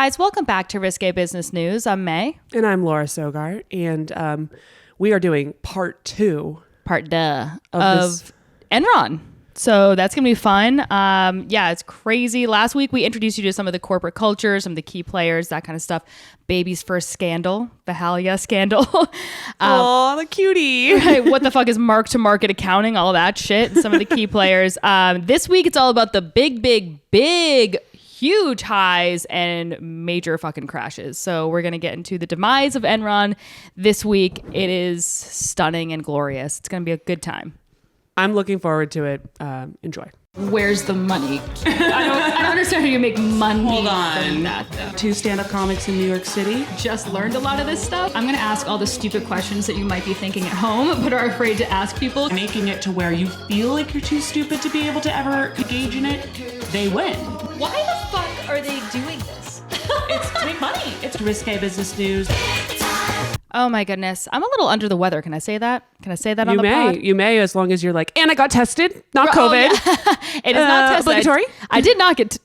guys, welcome back to Risque Business News. I'm May. And I'm Laura Sogar. And we are doing part two of Enron. So that's going to be fun. It's crazy. Last week, we introduced you to some of the corporate culture, some of the key players, that kind of stuff. Baby's first scandal, the Halia scandal. Oh, the cutie. Right, what the fuck is mark-to-market accounting, all that shit, some of the key players. This week, it's all about the big, huge highs and major fucking crashes. So we're going to get into the demise of Enron this week. It is stunning and glorious. It's going to be a good time. I'm looking forward to it. Enjoy. Where's the money? I don't understand how you make money. Hold on. From that. Two stand-up comics in New York City. Just learned a lot of this stuff. I'm going to ask all the stupid questions that you might be thinking at home, but are afraid to ask people. Making it to where you feel like you're too stupid to be able to ever engage in it, they win. Why the fuck are they doing this? It's to make money. It's Risque Business News. Oh my goodness. I'm a little under the weather. Can I say that? Can I say that on the pod? You may, as long as you're like, and I got tested, not COVID. Yeah. It is not tested. Obligatory? I did not get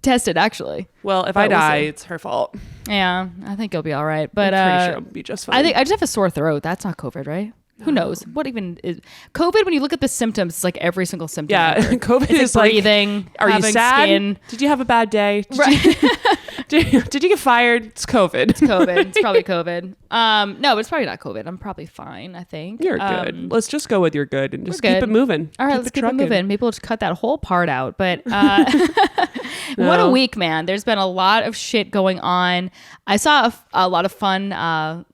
tested, actually. Well, if I die, it's her fault. Yeah, I think it'll be all right. But I'm pretty sure it'll be just fine. I think I just have a sore throat. That's not COVID, right? Who knows? What even is COVID? When you look at the symptoms, it's like every single symptom. Yeah, ever. COVID it's is like like breathing. Are you sad? Skin. Did you have a bad day? Did you get fired? It's COVID. It's COVID. It's probably COVID. No, but it's probably not COVID. I'm probably fine, I think. You're good. Let's just go with you're good and just keep it moving. All right, let's keep it moving. Maybe we'll just cut that whole part out. But what a week, man. There's been a lot of shit going on. I saw a lot of fun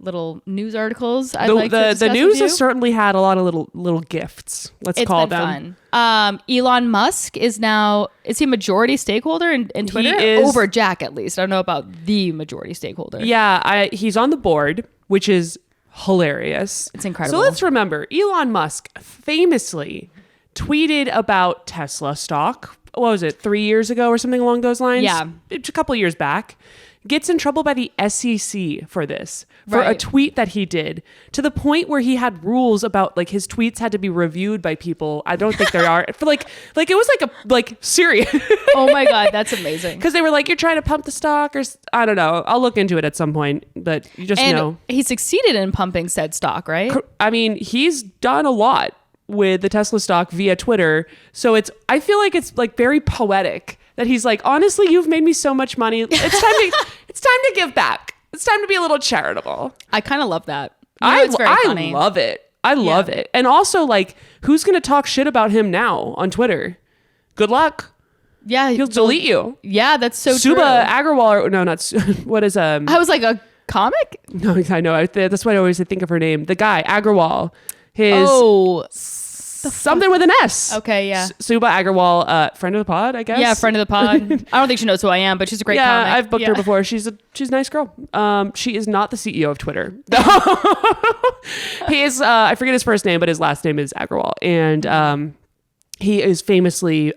little news articles. The news has certainly had a lot of little gifts. Let's call them. It's been fun. Elon Musk is he a majority stakeholder in Twitter? He is, over Jack, at least. I don't know about the majority stakeholder. Yeah, he's on the board, which is hilarious. It's incredible. So let's remember, Elon Musk famously tweeted about Tesla stock. What was it, 3 years ago or something along those lines? Yeah. A couple of years back. Gets in trouble by the SEC for this, for a tweet that he did, to the point where he had rules about like his tweets had to be reviewed by people. I don't think there are for like it was like serious. Oh my God, that's amazing. Because they were like, you're trying to pump the stock, or I don't know. I'll look into it at some point, but you just know. He succeeded in pumping said stock, right? I mean, he's done a lot with the Tesla stock via Twitter. So I feel like it's like very poetic that he's like, honestly, you've made me so much money. It's time to give back. It's time to be a little charitable. I kind of love that. It's very funny. I love it. I love it. And also, like, who's going to talk shit about him now on Twitter? Good luck. Yeah. He'll delete you. Yeah, that's so true. Suba Agrawal, no, not, what is, I was like, a comic? No, I know. That's what I always think of her name. The guy, Agrawal. Something with an S. Okay, yeah. Suba Agrawal, friend of the pod, I guess. Yeah, friend of the pod. I don't think she knows who I am, but she's a great comic. Yeah, I've booked her before. She's a nice girl. She is not the CEO of Twitter. He is, I forget his first name, but his last name is Agrawal. And he is famously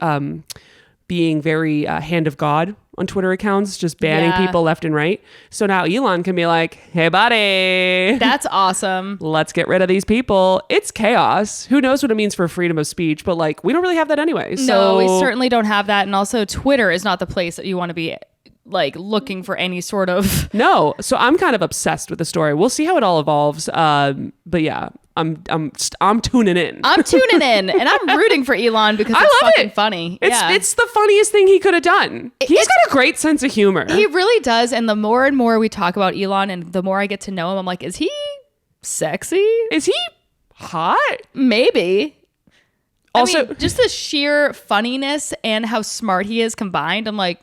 being very hand of God on Twitter accounts, just banning people left and right. So now Elon can be like, hey, buddy. That's awesome. Let's get rid of these people. It's chaos. Who knows what it means for freedom of speech, but like, we don't really have that anyway. No, we certainly don't have that. And also Twitter is not the place that you want to be like looking for any sort of. No. So I'm kind of obsessed with the story. We'll see how it all evolves. But yeah, I'm tuning in. I'm tuning in, and I'm rooting for Elon because it's fucking funny. It's the funniest thing he could have done. He's got a great sense of humor. He really does. And the more and more we talk about Elon, and the more I get to know him, I'm like, is he sexy? Is he hot? Maybe. Also, I mean, just the sheer funniness and how smart he is combined. I'm like,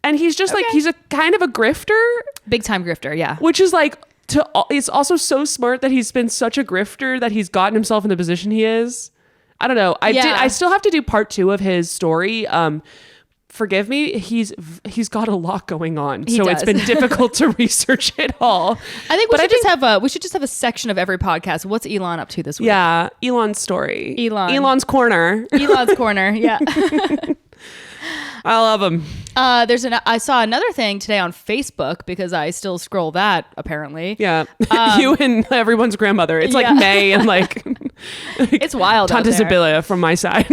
and he's just like, he's a kind of a grifter. Big time grifter, yeah. Which is like, it's also so smart that he's been such a grifter that he's gotten himself in the position he is. I don't know. I still have to do part 2 of his story. Forgive me. He's got a lot going on. It's been difficult to research it all. I think we should just have a section of every podcast. What's Elon up to this week? Yeah. Elon's story. Elon's corner. Elon's corner. Yeah. I love him. I saw another thing today on Facebook because I still scroll that apparently. Yeah. You and everyone's grandmother. It's like May and like it's wild. Tante Sibylla from my side.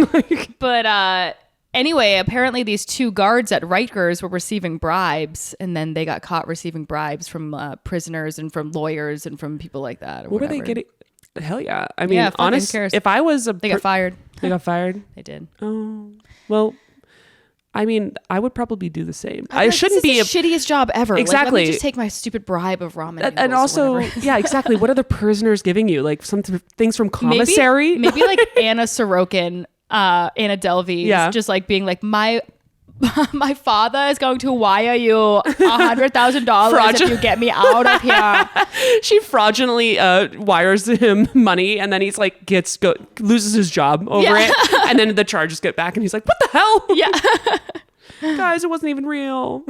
But Anyway, apparently these 2 guards at Rikers were receiving bribes, and then they got caught receiving bribes from prisoners and from lawyers and from people like that. What were they getting? Hell yeah. I mean, fucking honestly, cares. if I was They got fired. They got fired? They did. Oh, well, I mean, I would probably do the same. I shouldn't be the shittiest job ever. Exactly. Like, let me just take my stupid bribe of ramen noodles and also, yeah, exactly. What are the prisoners giving you? Like some things from commissary? Maybe like Anna Sorokin, Anna Delvey, just like being like, my father is going to wire you $100,000 if you get me out of here. She fraudulently wires him money, and then he's like loses his job over it, and then the charges get back, and he's like, "What the hell? Yeah, guys, it wasn't even real."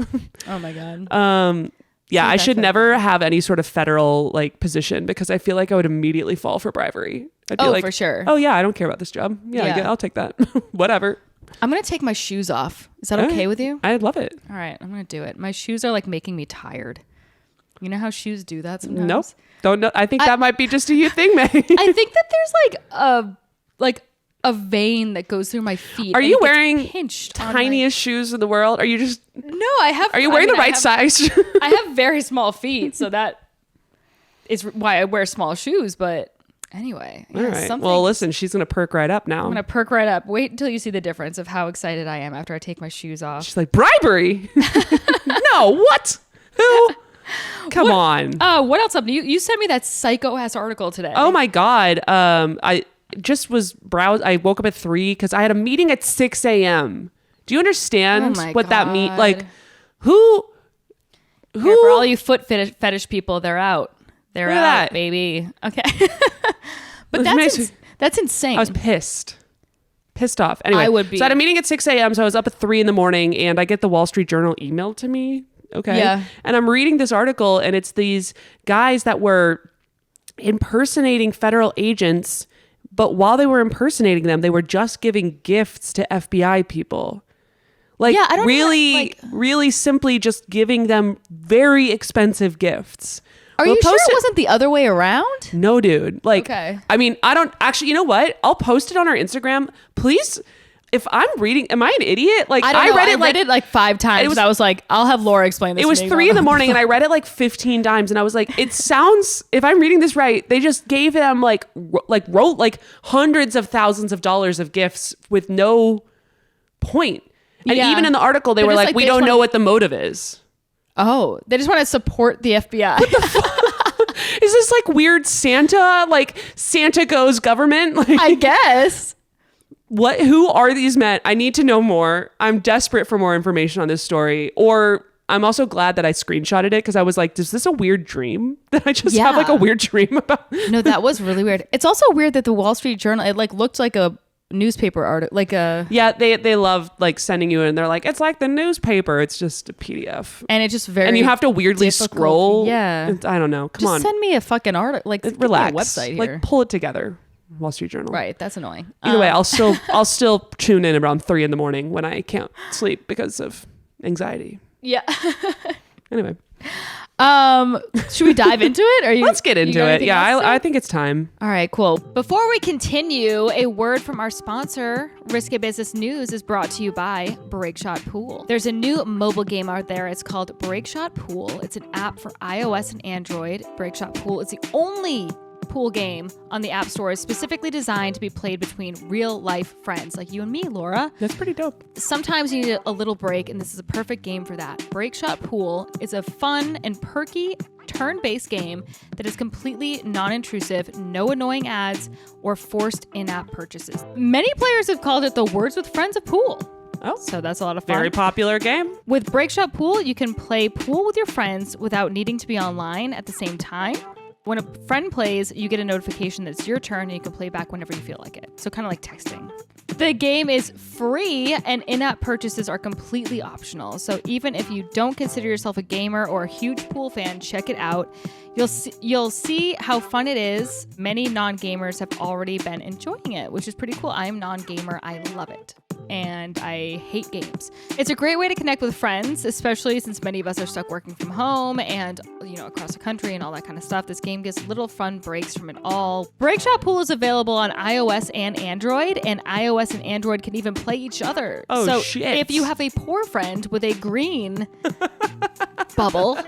Oh my god. Yeah, I should never have any sort of federal like position because I feel like I would immediately fall for bribery. I'd be like, for sure. Oh yeah, I don't care about this job. Yeah. I'll take that. Whatever. I'm going to take my shoes off. Is that okay with you? I'd love it. All right, I'm going to do it. My shoes are like making me tired. You know how shoes do that sometimes? Nope. Don't know. I think that might be just a you thing, May. I think that there's like a vein that goes through my feet. Are you wearing tiniest shoes in the world? Are you just... No, I have... Are you wearing the right size? I have very small feet, so that is why I wear small shoes, but... Anyway, all right. Well, listen, she's gonna perk right up now. I'm gonna perk right up. Wait until you see the difference of how excited I am after I take my shoes off. She's like, bribery? No, what? Who? Come on. What else up? You sent me that psycho ass article today. Oh my god. I just was I woke up at 3 because I had a meeting at 6 a.m. Do you understand what that means? Like, who? Here, for all you foot fetish people, they're out. They're out, that. Baby. Okay. But that's insane. I was pissed off. Anyway, I would be. So I had a meeting at 6 a.m. So I was up at 3 in the morning and I get the Wall Street Journal emailed to me. Okay. Yeah. And I'm reading this article and it's these guys that were impersonating federal agents, but while they were impersonating them, they were just giving gifts to FBI people. Like, I don't really simply just giving them very expensive gifts. Are you sure it wasn't the other way around? No, dude. Like, okay. I mean, I don't actually, you know what? I'll post it on our Instagram. Please, if I'm reading, am I an idiot? Like, I read it like 5 times. I was like, I'll have Laura explain this. It was 3 in the morning and I read it like 15 times and I was like, it sounds, if I'm reading this right, they just gave them wrote hundreds of thousands of dollars of gifts with no point. And even in the article, they were like, we don't know what the motive is. Oh, they just want to support the FBI. What the fuck? Is this like weird Santa? Like Santa goes government? Like, I guess. What? Who are these men? I need to know more. I'm desperate for more information on this story. Or I'm also glad that I screenshotted it because I was like, is this a weird dream? That I just have like a weird dream about? No, that was really weird. It's also weird that the Wall Street Journal, it like looked like a newspaper article, like a they love like sending you in. They're like, it's like the newspaper, it's just a PDF and it's just very and you have to weirdly scroll. I don't know, come on, send me a fucking article, like relax, a website here. Like pull it together. Wall Street Journal, right? That's annoying. Either way, I'll still tune in around 3 in the morning when I can't sleep because of anxiety. Yeah. Anyway, should we dive into it? Let's get into it. Yeah, I think it's time. All right, cool. Before we continue, a word from our sponsor, Risque Business News, is brought to you by Breakshot Pool. There's a new mobile game out there. It's called Breakshot Pool. It's an app for iOS and Android. Breakshot Pool is the only pool game on the App Store, is specifically designed to be played between real life friends like you and me, Laura. That's pretty dope. Sometimes you need a little break, and this is a perfect game for that. Breakshot Pool is a fun and perky turn-based game that is completely non-intrusive, no annoying ads or forced in-app purchases. Many players have called it the Words with Friends of Pool. Oh, so that's a lot of fun. Very popular game. With Breakshot Pool, you can play pool with your friends without needing to be online at the same time. When a friend plays, you get a notification that it's your turn and you can play back whenever you feel like it. So kind of like texting. The game is free and in-app purchases are completely optional. So even if you don't consider yourself a gamer or a huge pool fan, check it out. You'll see how fun it is. Many non-gamers have already been enjoying it, which is pretty cool. I'm non-gamer. I love it. and I hate games. It's a great way to connect with friends, especially since many of us are stuck working from home and, across the country and all that kind of stuff. This game gives little fun breaks from it all. Breakshot Pool is available on iOS and Android, and iOS and Android can even play each other. Oh, so shit. if you have a poor friend with a green bubble,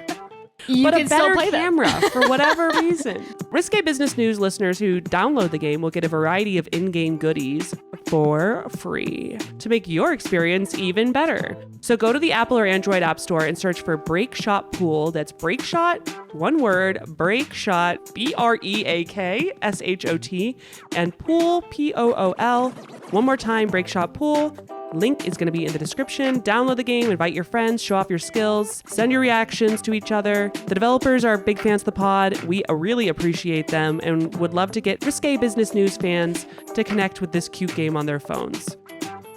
you but can a better still play camera for whatever reason. Risque Business News listeners who download the game will get a variety of in-game goodies for free to make your experience even better. So go to the Apple or Android App Store and search for Breakshot Pool. That's Breakshot, one word, Breakshot, BREAKSHOT, and Pool, POOL. One more time, Breakshot Pool. Link is going to be in the description. Download the game, invite your friends, show off your skills, send your reactions to each other. The developers are big fans of the pod. We really appreciate them and would love to get Risque Business News fans to connect with this cute game on their phones.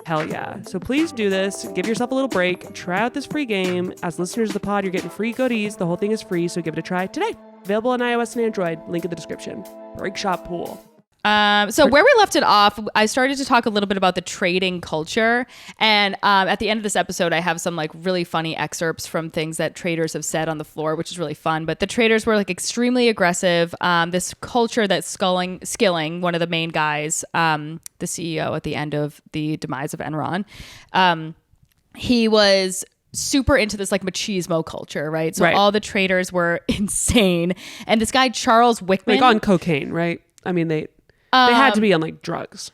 Hell yeah. So please do this. Give yourself a little break. Try out this free game. As listeners of the pod, you're getting free goodies. The whole thing is free, so give it a try today. Available on iOS and Android. Link in the description. Breakshot Pool. So where we left it off, I started to talk a little bit about the trading culture. And at the end of this episode, I have some really funny excerpts from things that traders have said on the floor, which is really fun. But the traders were extremely aggressive. This culture that Skilling, one of the main guys, the CEO at the end of the demise of Enron, he was super into this machismo culture, right? So all the traders were insane. And this guy, Charles Wickman. On cocaine, right? I mean, they had to be on drugs.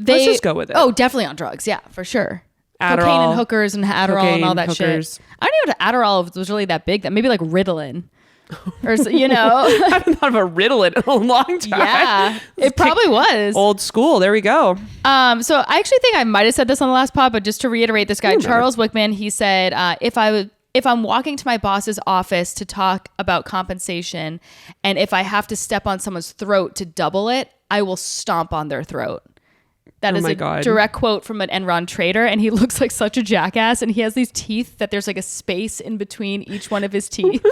Let's just go with it. Oh, definitely on drugs. Yeah, for sure. Adderall, cocaine and hookers and Adderall and all that hookers. shit. I don't know if Adderall was really that big. That maybe Ritalin, or I haven't thought of a Ritalin in a long time. Yeah, it probably was old school. There we go. So I actually think I might have said this on the last pod, but just to reiterate, this guy Charles Wickman, he said, if I'm walking to my boss's office to talk about compensation, and if I have to step on someone's throat to double it, I will stomp on their throat. That is a direct quote from an Enron trader, and he looks like such a jackass, and he has these teeth that there's a space in between each one of his teeth.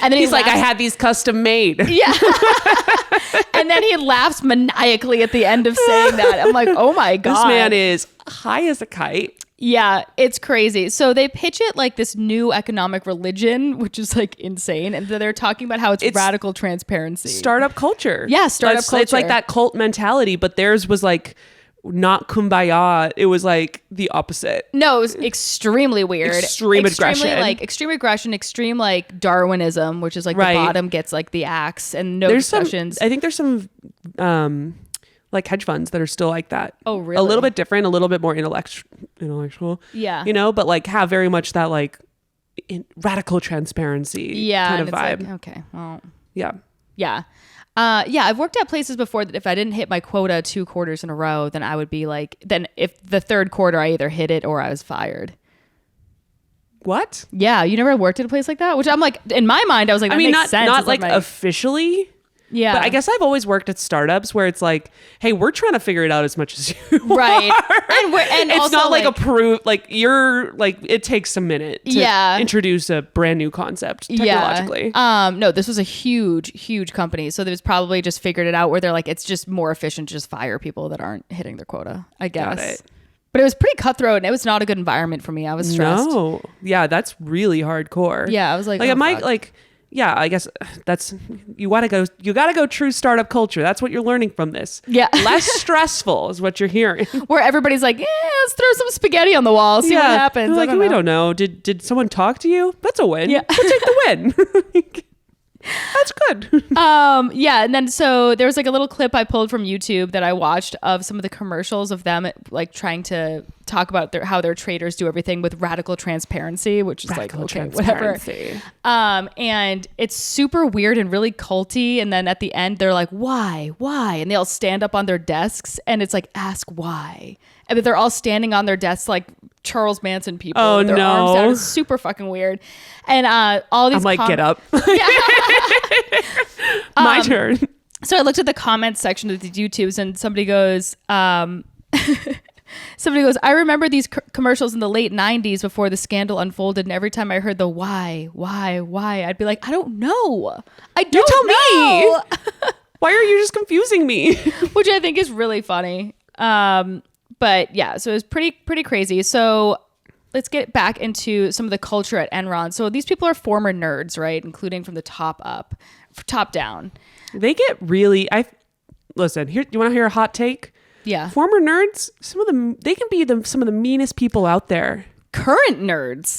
And then he's I had these custom made. Yeah. And then he laughs maniacally at the end of saying that. I'm like, oh my God. This man is high as a kite. Yeah, it's crazy. So they pitch it like this new economic religion, which is insane. And they're talking about how it's radical transparency. Startup culture. Yeah, startup culture. It's that cult mentality, but theirs was not kumbaya. It was the opposite. No, it was extremely weird. Extreme aggression. Extreme aggression, extreme Darwinism, which is the bottom gets the axe and no discussions. I think there's some hedge funds that are still like that. Oh, really? A little bit different, a little bit more intellectual. Yeah. But have very much that radical transparency kind of vibe. Okay. Well. Yeah. Yeah. I've worked at places before that if I didn't hit my quota 2 quarters in a row, then I would be then if the 3rd quarter I either hit it or I was fired. What? Yeah. You never worked at a place like that? Which I'm in my mind, I was that makes sense. Not officially. Yeah. But I guess I've always worked at startups where it's hey, we're trying to figure it out as much as you right. are. And it's also not approved. You're it takes a minute to introduce a brand new concept technologically. Yeah. No, this was a huge company. So they've probably just figured it out where they're it's just more efficient to just fire people that aren't hitting their quota, I guess. Got it. But it was pretty cutthroat and it was not a good environment for me. I was stressed. No. Yeah, that's really hardcore. Yeah, I was it might yeah, I guess that's you gotta go true startup culture. That's what you're learning from this. Yeah. Less stressful is what you're hearing. Where everybody's let's throw some spaghetti on the wall, see what happens. We don't know. Did someone talk to you? That's a win. Yeah. We'll take the win. That's good. Yeah, and then so there was a little clip I pulled from YouTube that I watched of some of the commercials of them trying to talk about how their traders do everything with radical transparency, which is whatever. And it's super weird and really culty. And then at the end, they're why? And they all stand up on their desks, and it's ask why. And they're all standing on their desks Charles Manson people. Oh, with their no. arms down. It's super fucking weird. And all these get up. My turn. So I looked at the comments section of the YouTubes, and somebody goes, I remember these commercials in the late 90s before the scandal unfolded, and every time I heard the why, I'd be I don't know. You tell me. Why are you just confusing me? Which I think is really funny. But yeah, so it was pretty crazy. So let's get back into some of the culture at Enron. So these people are former nerds, right? Including from the top down. They get really, listen, here, you want to hear a hot take? Yeah. Former nerds, they can be some of the meanest people out there. Current nerds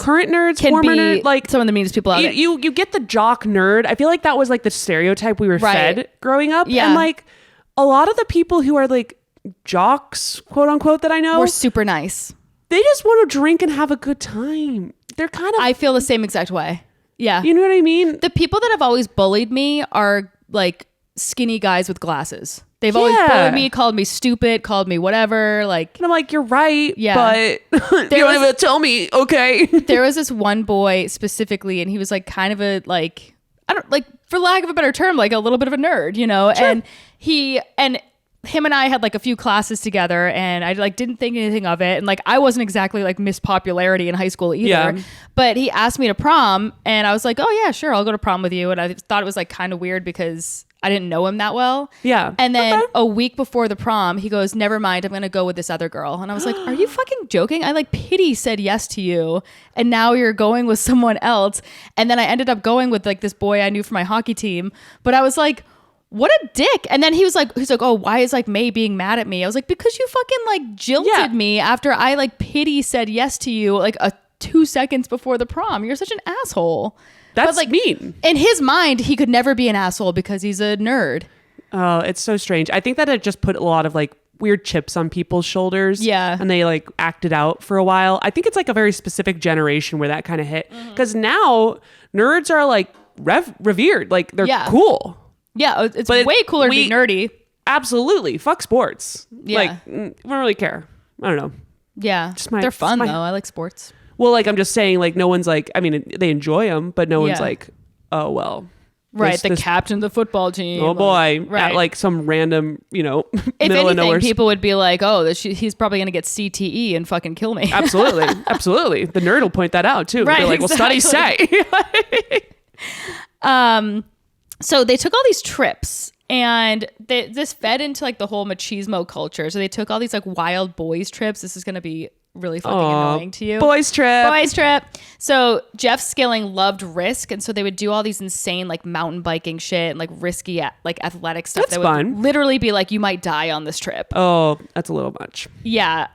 can former be like some of the meanest people out there. You get the jock nerd. I feel like that was like the stereotype we were fed growing up. Yeah. And like a lot of the people who are like jocks, quote unquote, that I know were super nice. They just want to drink and have a good time. They're kind of... I feel the same exact way. Yeah. You know what I mean? The people that have always bullied me are like skinny guys with glasses. They've always bullied me, called me stupid, called me whatever. Like, and I'm like, you're right. Yeah. But you don't even tell me. Okay. There was this one boy specifically, and he was like kind of a like, I don't like, for lack of a better term, like a little bit of a nerd, you know? Sure. And him and I had like a few classes together, and I like didn't think anything of it. And like, I wasn't exactly like Miss Popularity in high school either, yeah. But he asked me to prom, and I was like, oh yeah, sure. I'll go to prom with you. And I thought it was like kind of weird because I didn't know him that well. Yeah. And then a week before the prom, he goes, never mind, I'm going to go with this other girl. And I was like, are you fucking joking? I like pity said yes to you, and now you're going with someone else. And then I ended up going with like this boy I knew from my hockey team. But I was like, what a dick. And then he's like, oh, why is like May being mad at me? I was like, because you fucking like jilted me after I like pity said yes to you like 2 seconds before the prom. You're such an asshole. That's like mean. In his mind, he could never be an asshole because he's a nerd. Oh, it's so strange. I think that it just put a lot of like weird chips on people's shoulders. Yeah. And they like acted out for a while. I think it's like a very specific generation where that kind of hit. Because now nerds are like revered. Like they're cool. Yeah, it's way cooler to be nerdy. Absolutely. Fuck sports. Yeah. Like, I don't really care. I don't know. Yeah. They're fun, though. I like sports. Well, like, I'm just saying, like, no one's like, I mean, they enjoy them, but no one's like, oh, well. Right, the captain of the football team. Oh, boy. At, like, some random, you know, if middle of nowhere. Anything, people would be like, oh, he's probably going to get CTE and fucking kill me. Absolutely. Absolutely. The nerd will point that out, too. Right, they're like, exactly. Well, studies say. So they took all these trips, and this fed into like the whole machismo culture. So they took all these like wild boys trips. This is going to be really fucking annoying to you. Boys trip. So Jeff Skilling loved Risque, and so they would do all these insane like mountain biking shit and like risky like athletic stuff. That's that fun. Would literally be like, you might die on this trip. Oh, that's a little much. Yeah.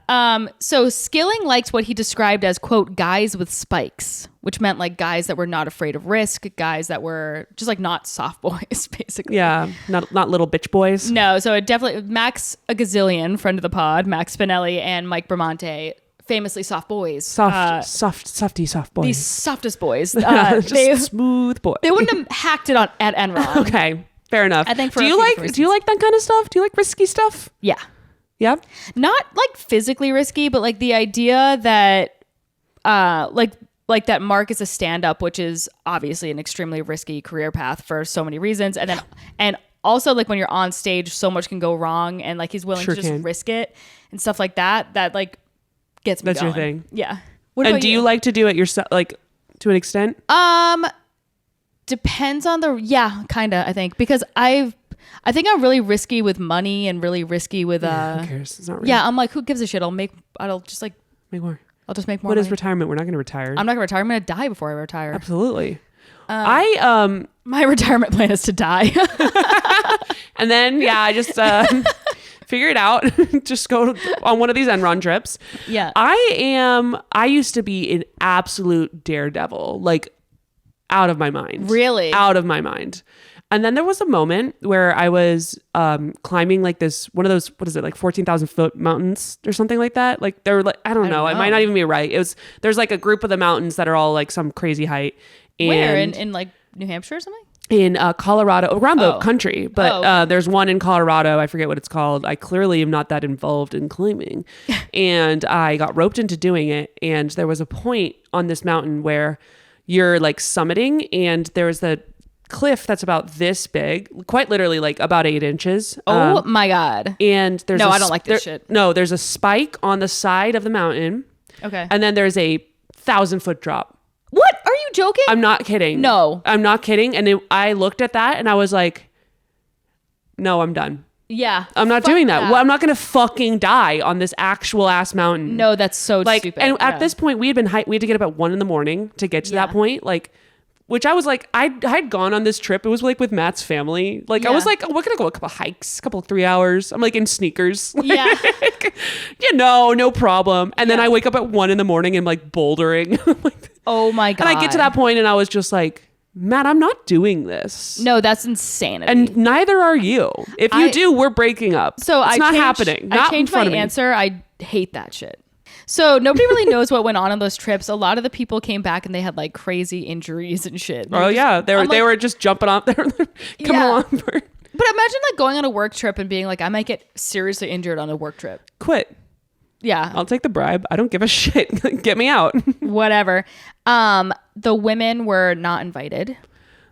So Skilling liked what he described as, quote, guys with spikes, which meant like guys that were not afraid of risk, guys that were just like not soft boys, basically. Yeah, not little bitch boys. No, so it definitely Max a gazillion, friend of the pod, Max Spinelli and Mike Bramante, famously soft boys. Softy soft boys. The softest boys. Just smooth boys. They wouldn't have hacked it at Enron. Okay, fair enough. I think do you like that kind of stuff? Do you like risky stuff? Yeah. Yeah. Not like physically risky, but like the idea that like that Mark is a stand-up, which is obviously an extremely risky career path for so many reasons. And also like when you're on stage, so much can go wrong, and like he's willing to just risk it and stuff like that. That like gets me going. That's your thing. Yeah. And do you like to do it yourself, like to an extent? Depends on kind of, I think, because I think I'm really risky with money and really risky with who cares? It's not real. Yeah, I'm like, who gives a shit? I'll just like make more. I'll just make more. What money. is retirement? We're not going to retire. I'm not going to retire. I'm going to die before I retire. Absolutely. My retirement plan is to die. And then I just figure it out. Just go on one of these Enron trips. Yeah. I used to be an absolute daredevil, like out of my mind. Really? Out of my mind. And then there was a moment where I was climbing like one of those, what is it, like 14,000 foot mountains or something like that. Like they were like, I don't know. It might not even be right. There's like a group of the mountains that are all like some crazy height. And where? In like New Hampshire or something? In Colorado, around the country. But there's one in Colorado. I forget what it's called. I clearly am not that involved in climbing. And I got roped into doing it. And there was a point on this mountain where you're like summiting, and there was the cliff that's about this big, quite literally like about 8 inches. Oh my God. And there's I don't like this shit. No, there's a spike on the side of the mountain. Okay. And then there's a 1,000-foot drop. What? Are you joking? I'm not kidding. No. I'm not kidding. And I looked at that and I was like, no, I'm done. Yeah. I'm not doing that. Well, I'm not going to fucking die on this actual ass mountain. No, that's so stupid. And at this point, we had to get up at 1 a.m. to get to that point. Like, which I was like, I had gone on this trip. It was like with Matt's family. Like, I was like, oh, we're going to go a couple hikes, 3 hours. I'm like in sneakers. Yeah. No problem. And then I wake up at 1 a.m. and like bouldering. Like, oh my God. And I get to that point and I was just like, Matt, I'm not doing this. No, that's insanity. And neither are you. If you do, we're breaking up. So it's not happening. Not I changed in front my of me. answer. I hate that shit. So nobody really knows what went on those trips. A lot of the people came back and they had like crazy injuries and shit. Oh yeah, they were just jumping off there. Come along. But imagine like going on a work trip and being like, I might get seriously injured on a work trip. Quit. Yeah. I'll take the bribe. I don't give a shit. Get me out. Whatever. The women were not invited.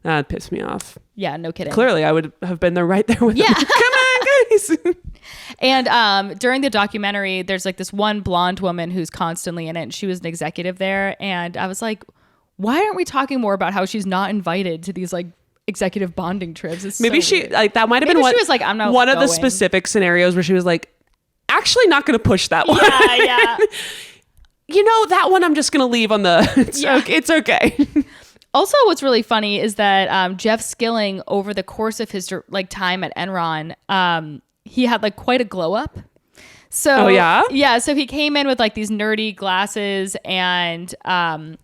That pissed me off. Yeah, no kidding. Clearly, I would have been there right there with them. Come on, guys. And during the documentary, there's like this one blonde woman who's constantly in it. And she was an executive there. And I was like, why aren't we talking more about how she's not invited to these like executive bonding trips? It's Maybe so she weird. like that might have been she was like, I'm not one of the going. specific scenarios where she was like, actually not going to push that one. Yeah. You know, that one I'm just going to leave on the, it's okay. Also, what's really funny is that Jeff Skilling, over the course of his like time at Enron, he had like quite a glow up. So so he came in with like these nerdy glasses and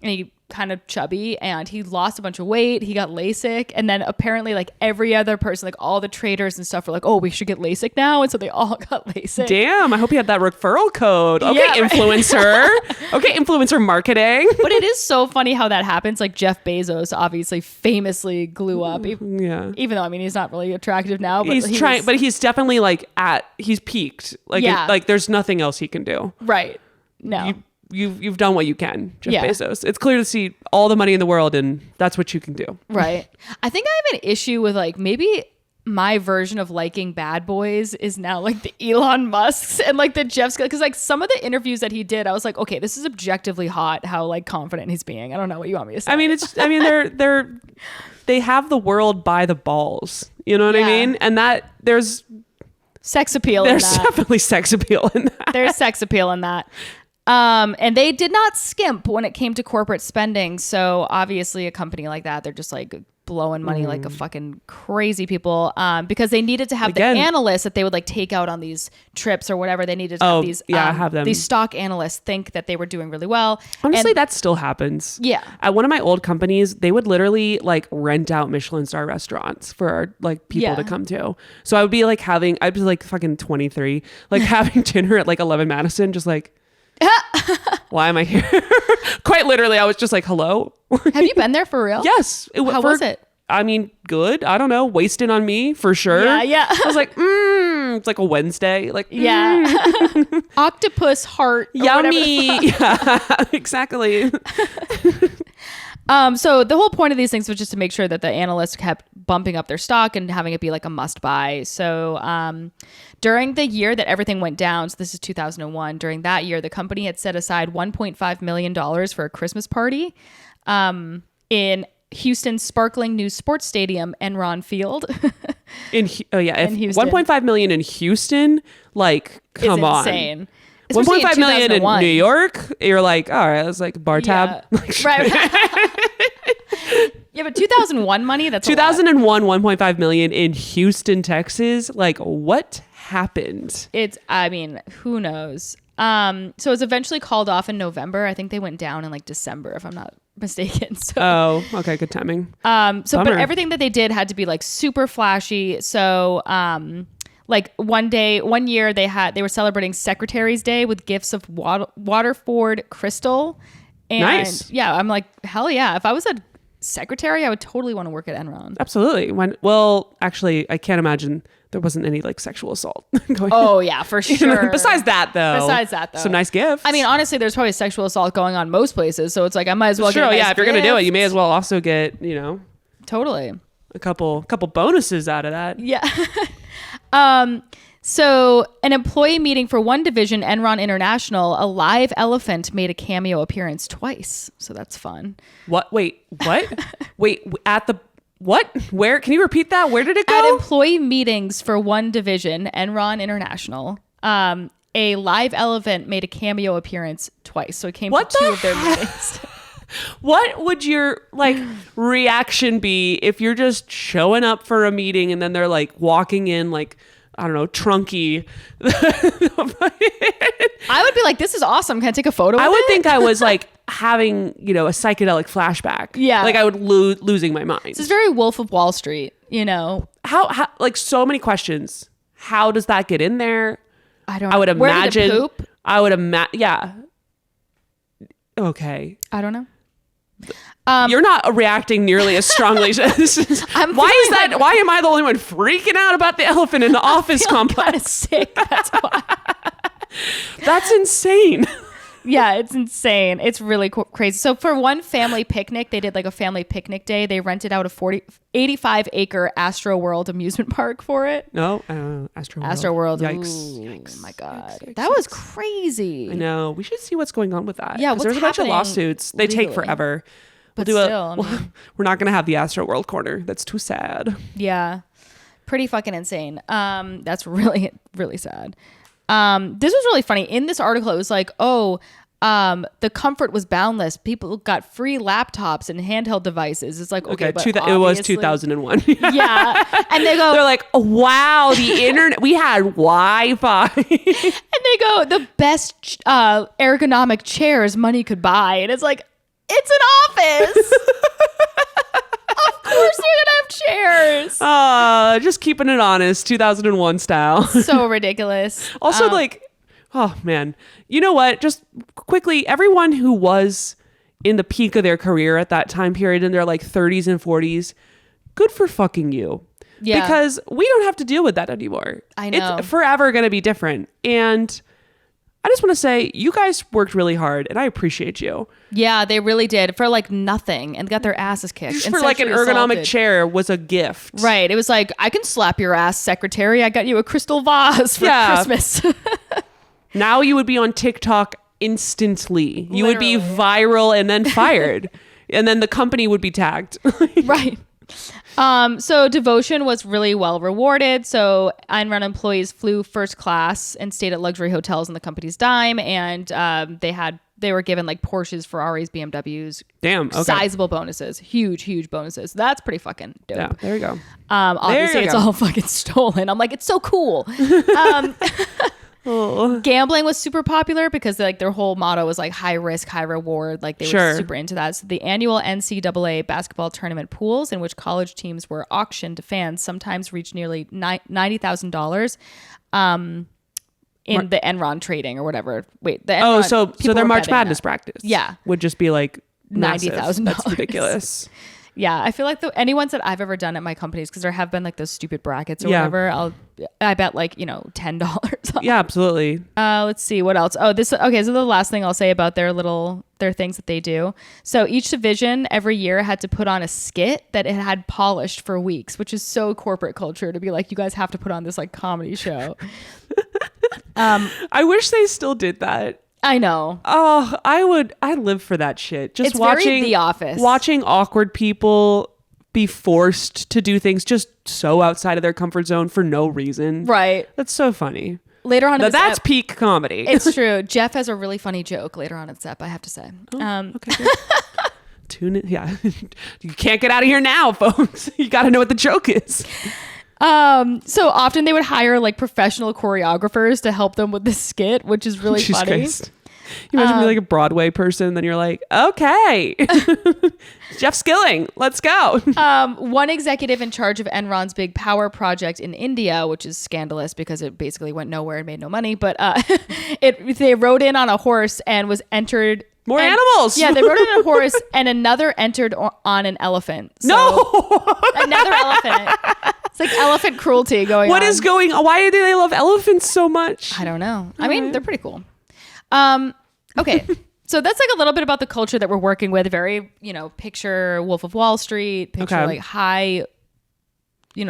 he kind of chubby, and he lost a bunch of weight. He got LASIK, and then apparently like every other person, like all the traders and stuff were like, oh, we should get LASIK now, and so they all got LASIK. Damn, I hope you had that referral code. Okay, Yeah, right. influencer. Okay, influencer marketing. But it is so funny how that happens. Like Jeff Bezos obviously famously glue up. Even though, I mean, he's not really attractive now, but he's trying, but he's definitely like he's peaked. Like, like there's nothing else he can do. Right. No. You've done what you can, Jeff Bezos. It's clear to see all the money in the world, and that's what you can do. Right. I think I have an issue with like maybe my version of liking bad boys is now like the Elon Musks and like the Jeff's, because like some of the interviews that he did, I was like, okay, this is objectively hot how like confident he's being. I don't know what you want me to say. I mean, they have the world by the balls. You know what I mean? And that there's sex appeal. There's definitely sex appeal in that. There's sex appeal in that. And they did not skimp when it came to corporate spending. So obviously a company like that, they're just like blowing money like a fucking crazy people, because they needed to have the analysts that they would like take out on these trips or whatever. They needed to have these, have them. These stock analysts think that they were doing really well. Honestly, that still happens. Yeah. At one of my old companies, they would literally like rent out Michelin star restaurants for like people to come to. So I would be like I'd be like fucking 23, like having dinner at like 11 Madison, just like, why am I here? Quite literally, I was just like, hello. Have you been there for real? Yes. How was it? I mean, good. I don't know. Wasted on me for sure. Yeah. I was like, it's like a Wednesday. Like, Octopus heart. Yummy. Yeah, exactly. So the whole point of these things was just to make sure that the analysts kept bumping up their stock and having it be like a must buy. So during the year that everything went down, so this is 2001, during that year, the company had set aside $1.5 million for a Christmas party in Houston's sparkling new sports stadium, Enron Field. in Houston. 1.5 million in Houston, like, come on. Insane. 1.5 million in New York, you're like, all right, that's like bar tab. Right. Yeah, but 2001 money, that's 2001, 1.5 million in Houston, Texas. Like, what happened? I mean, who knows? So it was eventually called off in November. I think they went down in like December, if I'm not mistaken. So, okay, good timing. But everything that they did had to be like super flashy. So, like one year they were celebrating Secretary's Day with gifts of Waterford crystal. And nice. Yeah, I'm like, hell yeah. If I was a secretary, I would totally want to work at Enron. Absolutely. Actually, I can't imagine there wasn't any like sexual assault going on. Oh yeah, for sure. Besides that though. Some nice gifts. I mean, honestly, there's probably sexual assault going on most places. So it's like, I might as well get a nice if you're going to do it, you may as well also get, totally a couple bonuses out of that. Yeah. So an employee meeting for one division, Enron International, a live elephant made a cameo appearance twice. So that's fun. What? Wait, what? Wait, at the What? Where? Can you repeat that? Where did it go? At employee meetings for one division, Enron International, a live elephant made a cameo appearance twice. So it came to two of their meetings. What would your reaction be if you're just showing up for a meeting and then they're like walking in like, I don't know, trunky? I would be like, this is awesome. Can I take a photo? I would think I was like having, a psychedelic flashback. Yeah. Like I would losing my mind. This is very Wolf of Wall Street, How like so many questions. How does that get in there? I don't know. I would imagine. Where did it poop? I would imagine. Yeah. Okay. I don't know. You're not reacting nearly as strongly. Why is that? Why am I the only one freaking out about the elephant in the office complex? Kind of sick. That's why. That's insane. Yeah, it's insane. It's really crazy. So for one family picnic, they did like a family picnic day. They rented out a 85-acre Astro World amusement park for it. No, Astro World. Yikes. Oh my God. That was crazy. I know. We should see what's going on with that. Yeah, there's a bunch of lawsuits. They take forever. We're not going to have the Astro World corner. That's too sad. Yeah. Pretty fucking insane. That's really, really sad. This was really funny. In this article, it was like, the comfort was boundless. People got free laptops and handheld devices. It's like, okay, but it was 2001. Yeah. And they're like, oh, wow, the internet, we had Wi-Fi. And they go, the best ergonomic chairs money could buy. And it's like, it's an office. Of course they're gonna have chairs. Just keeping it honest, 2001 style. So ridiculous. Also, oh man, you know what? Just quickly, everyone who was in the peak of their career at that time period in their like 30s and 40s, good for fucking you. Yeah. Because we don't have to deal with that anymore. I know. It's forever gonna be different. And I just want to say, you guys worked really hard, and I appreciate you. Yeah, they really did, for like nothing, and got their asses kicked. Just for like an ergonomic chair was a gift. Right. It was like, I can slap your ass, secretary. I got you a crystal vase for Christmas. Now you would be on TikTok instantly. You would be viral and then fired. And then the company would be tagged. Right. So devotion was really well rewarded. So Enron employees flew first class and stayed at luxury hotels on the company's dime, and they were given like Porsches, Ferraris, BMWs. Damn. Okay. Sizable bonuses, huge bonuses. That's pretty fucking dope. Yeah, there you go. Obviously it's all fucking stolen. I'm like, it's so cool. Gambling was super popular because their whole motto was like high risk, high reward. Like they were super into that. So the annual NCAA basketball tournament pools, in which college teams were auctioned to fans, sometimes reached nearly $90,000 in the Enron trading or whatever. Wait, the Enron, so their March Madness practice, would just be like $90,000. That's ridiculous. Yeah, I feel like anyone that I've ever done at my companies, because there have been like those stupid brackets or whatever, I bet like, $10. Yeah, absolutely. Let's see what else. So the last thing I'll say about their things that they do. So each division every year had to put on a skit that it had polished for weeks, which is so corporate culture to be like, you guys have to put on this like comedy show. I wish they still did that. I know. Oh, I'd live for that shit. Just it's watching very The Office. Watching awkward people be forced to do things just so outside of their comfort zone for no reason. Right. That's so funny. Later on, that's peak comedy. It's true. Jeff has a really funny joke later on in Step, I have to say. Okay. Tune in. Yeah. You can't get out of here now, folks. You got to know what the joke is. So often they would hire like professional choreographers to help them with the skit, which is really funny. Christ. You imagine being like a Broadway person, then you're like, okay, Jeff Skilling, let's go. One executive in charge of Enron's big power project in India, which is scandalous because it basically went nowhere and made no money, but they rode in on a horse and was entered. More animals. Yeah, they rode in on a horse and another entered on an elephant. So another elephant. It's like elephant cruelty going on. What is going on? Why do they love elephants so much? I don't know. I mean, they're pretty cool. Okay. So that's like a little bit about the culture that we're working with. Very, picture Wolf of Wall Street, picture like high,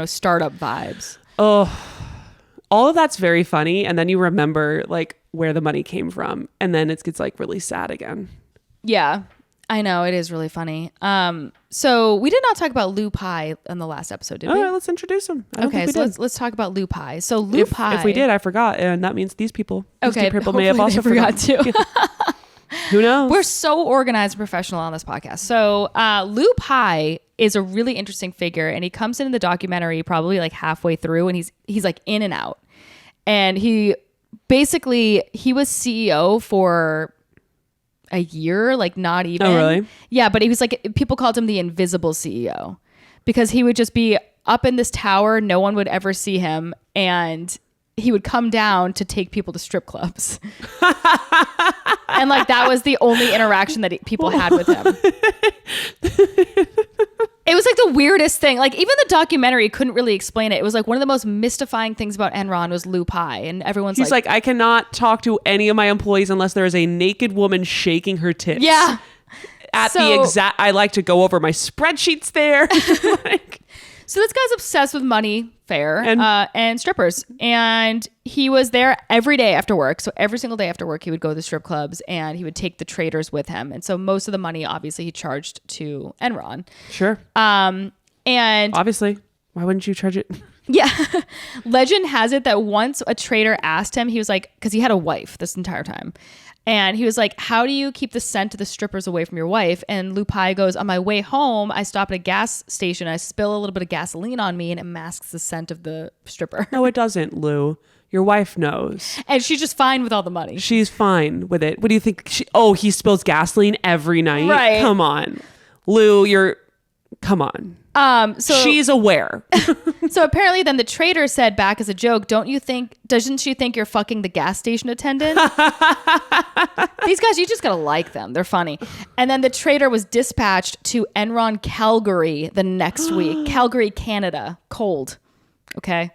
startup vibes. Oh, all of that's very funny. And then you remember like where the money came from. And then it gets like really sad again. Yeah. I know, it is really funny. So we did not talk about Lou Pai in the last episode, did we? All right, let's introduce him. Okay, so let's talk about Lou Pai. So Lou Pai. If we did, I forgot, and that means these people. These Okay, people may have also forgot too. Who knows? We're so organized and professional on this podcast. So Lou Pai is a really interesting figure, and he comes into the documentary probably like halfway through, and he's like in and out. And he was CEO for a year, like not even. Oh, really? Yeah, but he was like, people called him the invisible CEO because he would just be up in this tower. No one would ever see him. And he would come down to take people to strip clubs. And like, that was the only interaction that people had with him. It was like the weirdest thing. Like even the documentary couldn't really explain it. It was like one of the most mystifying things about Enron was Lou Pai. And he's like, I cannot talk to any of my employees unless there is a naked woman shaking her tits. Yeah. I like to go over my spreadsheets there. So this guy's obsessed with money, fair, and strippers. And he was there every day after work. So every single day after work, he would go to the strip clubs and he would take the traders with him. And so most of the money, obviously, he charged to Enron. Sure. And obviously, why wouldn't you charge it? Yeah. Legend has it that once a trader asked him, he was like, because he had a wife this entire time. And he was like, how do you keep the scent of the strippers away from your wife? And Lou Pai goes, on my way home, I stop at a gas station. I spill a little bit of gasoline on me and it masks the scent of the stripper. No, it doesn't, Lou. Your wife knows. And she's just fine with all the money. She's fine with it. What do you think? He spills gasoline every night? Right. Come on. Lou, come on. So she's aware. So apparently then the trader said back as a joke, doesn't she think you're fucking the gas station attendant? These guys, you just gotta like them. They're funny. And then the trader was dispatched to Enron Calgary the next week. Calgary, Canada. Cold. Okay.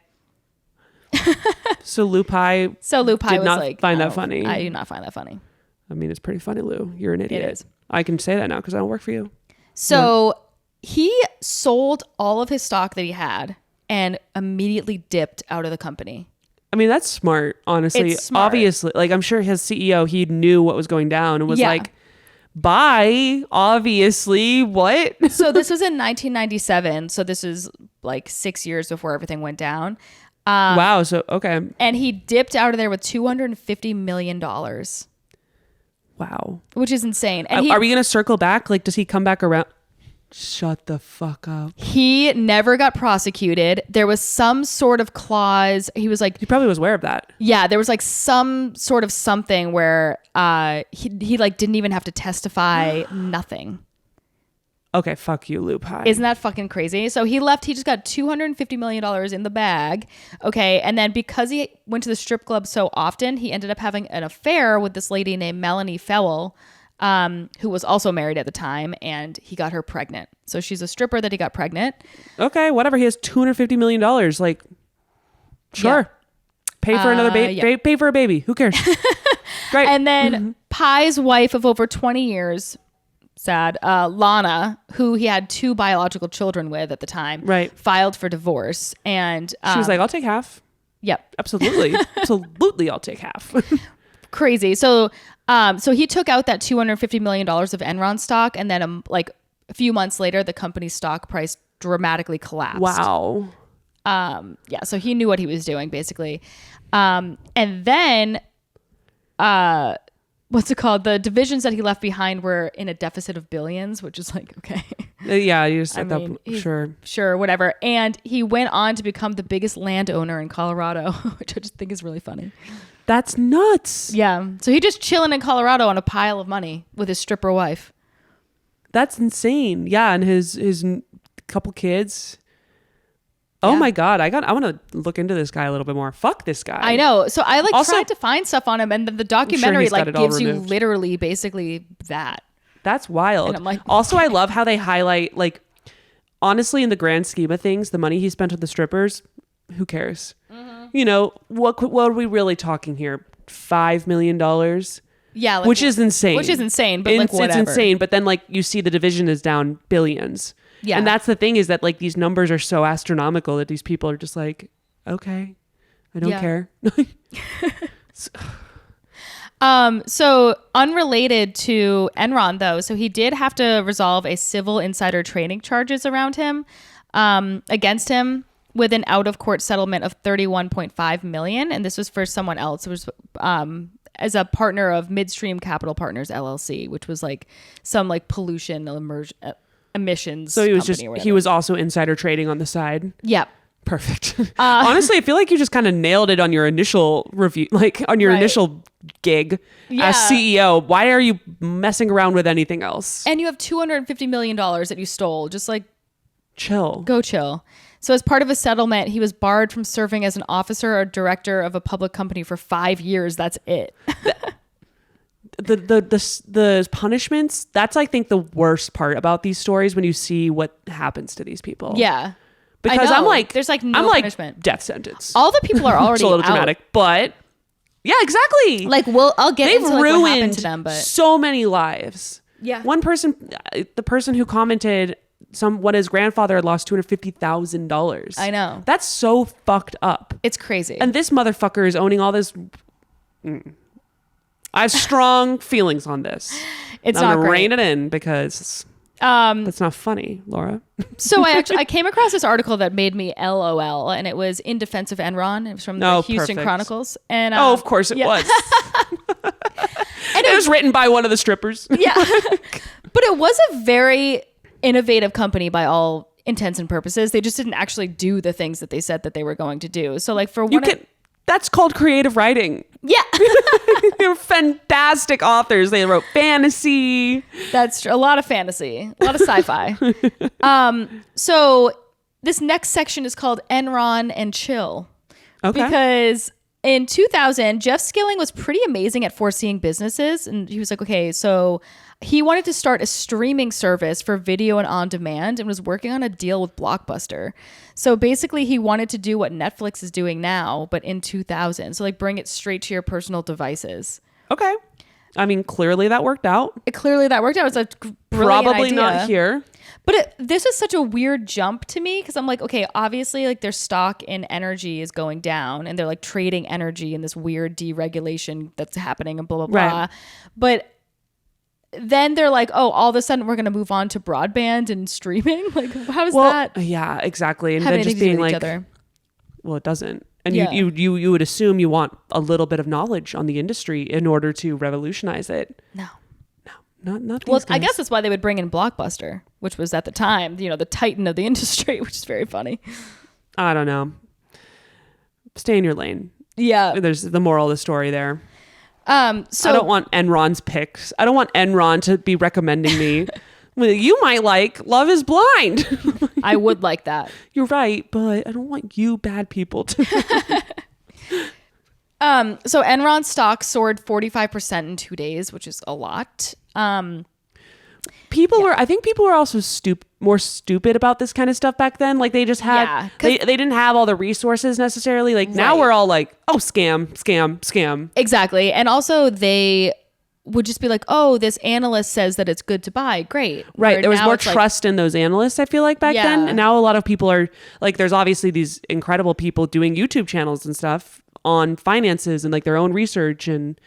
So Lou Pai did not like, find that funny. I do not find that funny. I mean, it's pretty funny, Lou. You're an idiot. It is. I can say that now because I don't work for you. So he sold all of his stock that he had and immediately dipped out of the company. I mean, that's smart, honestly. It's smart. Obviously, like I'm sure his CEO, he knew what was going down and was like, bye, obviously, what? So this was in 1997. So this is like 6 years before everything went down. Wow. So, okay. And he dipped out of there with $250 million. Wow. Which is insane. And are we going to circle back? Like, does he come back around? Shut the fuck up. He never got prosecuted. There was some sort of clause. He was like, he probably was aware of that. Yeah, there was like some sort of something where he like didn't even have to testify. Nothing. Okay, fuck you, Lou Pai. Isn't that fucking crazy? So he left. He just got $250 million in the bag. Okay, and then because he went to the strip club so often, he ended up having an affair with this lady named Melanie Fowle, who was also married at the time, and he got her pregnant. So she's a stripper that he got pregnant. Okay, whatever. He has $250 million. Like, sure. Yeah. Pay for another baby. Yeah. Pay for a baby. Who cares? Great. And then Pai's wife of over 20 years, sad, Lana, who he had 2 biological children with at the time, right, filed for divorce. And she was like, I'll take half. Yep. Absolutely. Absolutely, I'll take half. Crazy. So he took out that $250 million of Enron stock, and then like a few months later, the company's stock price dramatically collapsed. Wow. Yeah. So he knew what he was doing, basically. And then, what's it called? The divisions that he left behind were in a deficit of billions, which is like, okay. Yeah, you just sure, whatever. And he went on to become the biggest landowner in Colorado, which I just think is really funny. That's nuts. Yeah. So he just chilling in Colorado on a pile of money with his stripper wife. That's insane. Yeah, and his couple kids. Oh my God. I want to look into this guy a little bit more. Fuck this guy. I know. So I tried to find stuff on him, and the documentary gives you removed. literally basically that. That's wild. And I'm like, also, I love how they highlight, like, honestly, in the grand scheme of things, the money he spent on the strippers, who cares? Mm-hmm. You know, what are we really talking here? $5 million? Yeah. Like, which is insane. But like whatever. It's insane. But then like you see the division is down billions. Yeah. And that's the thing, is that like these numbers are so astronomical that these people are just like, okay, I don't care. So unrelated to Enron though, so he did have to resolve a civil insider trading charges around him, against him with an out of court settlement of $31.5 million. And this was for someone else. It was, as a partner of Midstream Capital Partners LLC, which was like some like pollution emissions. So he was also insider trading on the side. Yep. Perfect. Honestly, I feel like you just kind of nailed it on your initial review, like on your initial gig as CEO. Why are you messing around with anything else? And you have $250 million that you stole. Just like chill. Go chill. So as part of a settlement, he was barred from serving as an officer or director of a public company for 5 years. That's it. The punishments, that's I think the worst part about these stories when you see what happens to these people. Yeah. Because I'm like, there's like no punishment. Death sentence. All the people are already it's a little dramatic, but yeah, exactly. Like, I'll get into like what happened to them, but so many lives. Yeah. One person, the person who commented, what his grandfather had lost $250,000. I know. That's so fucked up. It's crazy. And this motherfucker is owning all this. I have strong feelings on this. It's I'm not gonna great. rein it in because that's not funny, Laura. So I came across this article that made me LOL, and it was in defense of Enron. It was from the Houston Chronicles. And of course it was. And it was written by one of the strippers. Yeah. But it was a very innovative company by all intents and purposes. They just didn't actually do the things that they said that they were going to do. So like for one, that's called creative writing. Yeah. They're fantastic authors. They wrote fantasy. That's true. A lot of fantasy, a lot of sci-fi. So this next section is called Enron and Chill. Okay. Because in 2000, Jeff Skilling was pretty amazing at foreseeing businesses. And he was like, okay, so he wanted to start a streaming service for video and on demand and was working on a deal with Blockbuster. So basically he wanted to do what Netflix is doing now, but in 2000. So like bring it straight to your personal devices. Okay. I mean, clearly that worked out. It was a brilliant Probably idea. not here. But this is such a weird jump to me because I'm like, okay, obviously like their stock in energy is going down and they're like trading energy in this weird deregulation that's happening and blah, blah, blah. Right. But then they're like, oh, all of a sudden we're going to move on to broadband and streaming. Like, how does that? Yeah, exactly. And have then anything just to do being with like, each other? well, it doesn't. And Yeah. you would assume you want a little bit of knowledge on the industry in order to revolutionize it. No. Not Well, these I guys. guess that's why they would bring in Blockbuster, which was at the time, the titan of the industry, which is very funny. I don't know. Stay in your lane. Yeah. There's the moral of the story there. So I don't want Enron's picks. I don't want Enron to be recommending me. Well, you might like Love is Blind. I would like that. You're right, but I don't want you bad people to. So Enron stock soared 45% in 2 days, which is a lot. I think people were also more stupid about this kind of stuff back then. Like they just had, they didn't have all the resources necessarily. Like now we're all like, oh, scam. Exactly. And also they would just be like, oh, this analyst says that it's good to buy. Great. Right. There was more trust in those analysts, I feel like back then. And now a lot of people are like, there's obviously these incredible people doing YouTube channels and stuff on finances and like their own research and,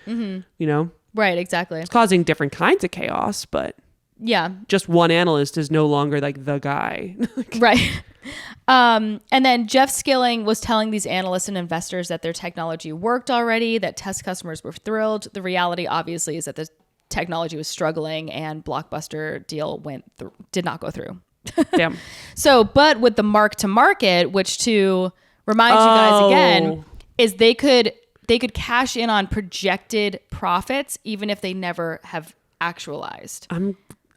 Right. Exactly. it's causing different kinds of chaos, but yeah, just one analyst is no longer like the guy. Right. And then Jeff Skilling was telling these analysts and investors that their technology worked already, that test customers were thrilled. The reality obviously is that the technology was struggling and Blockbuster deal did not go through. Damn. So, but with the mark to market, which to remind you guys again, is they could cash in on projected profits even if they never have actualized.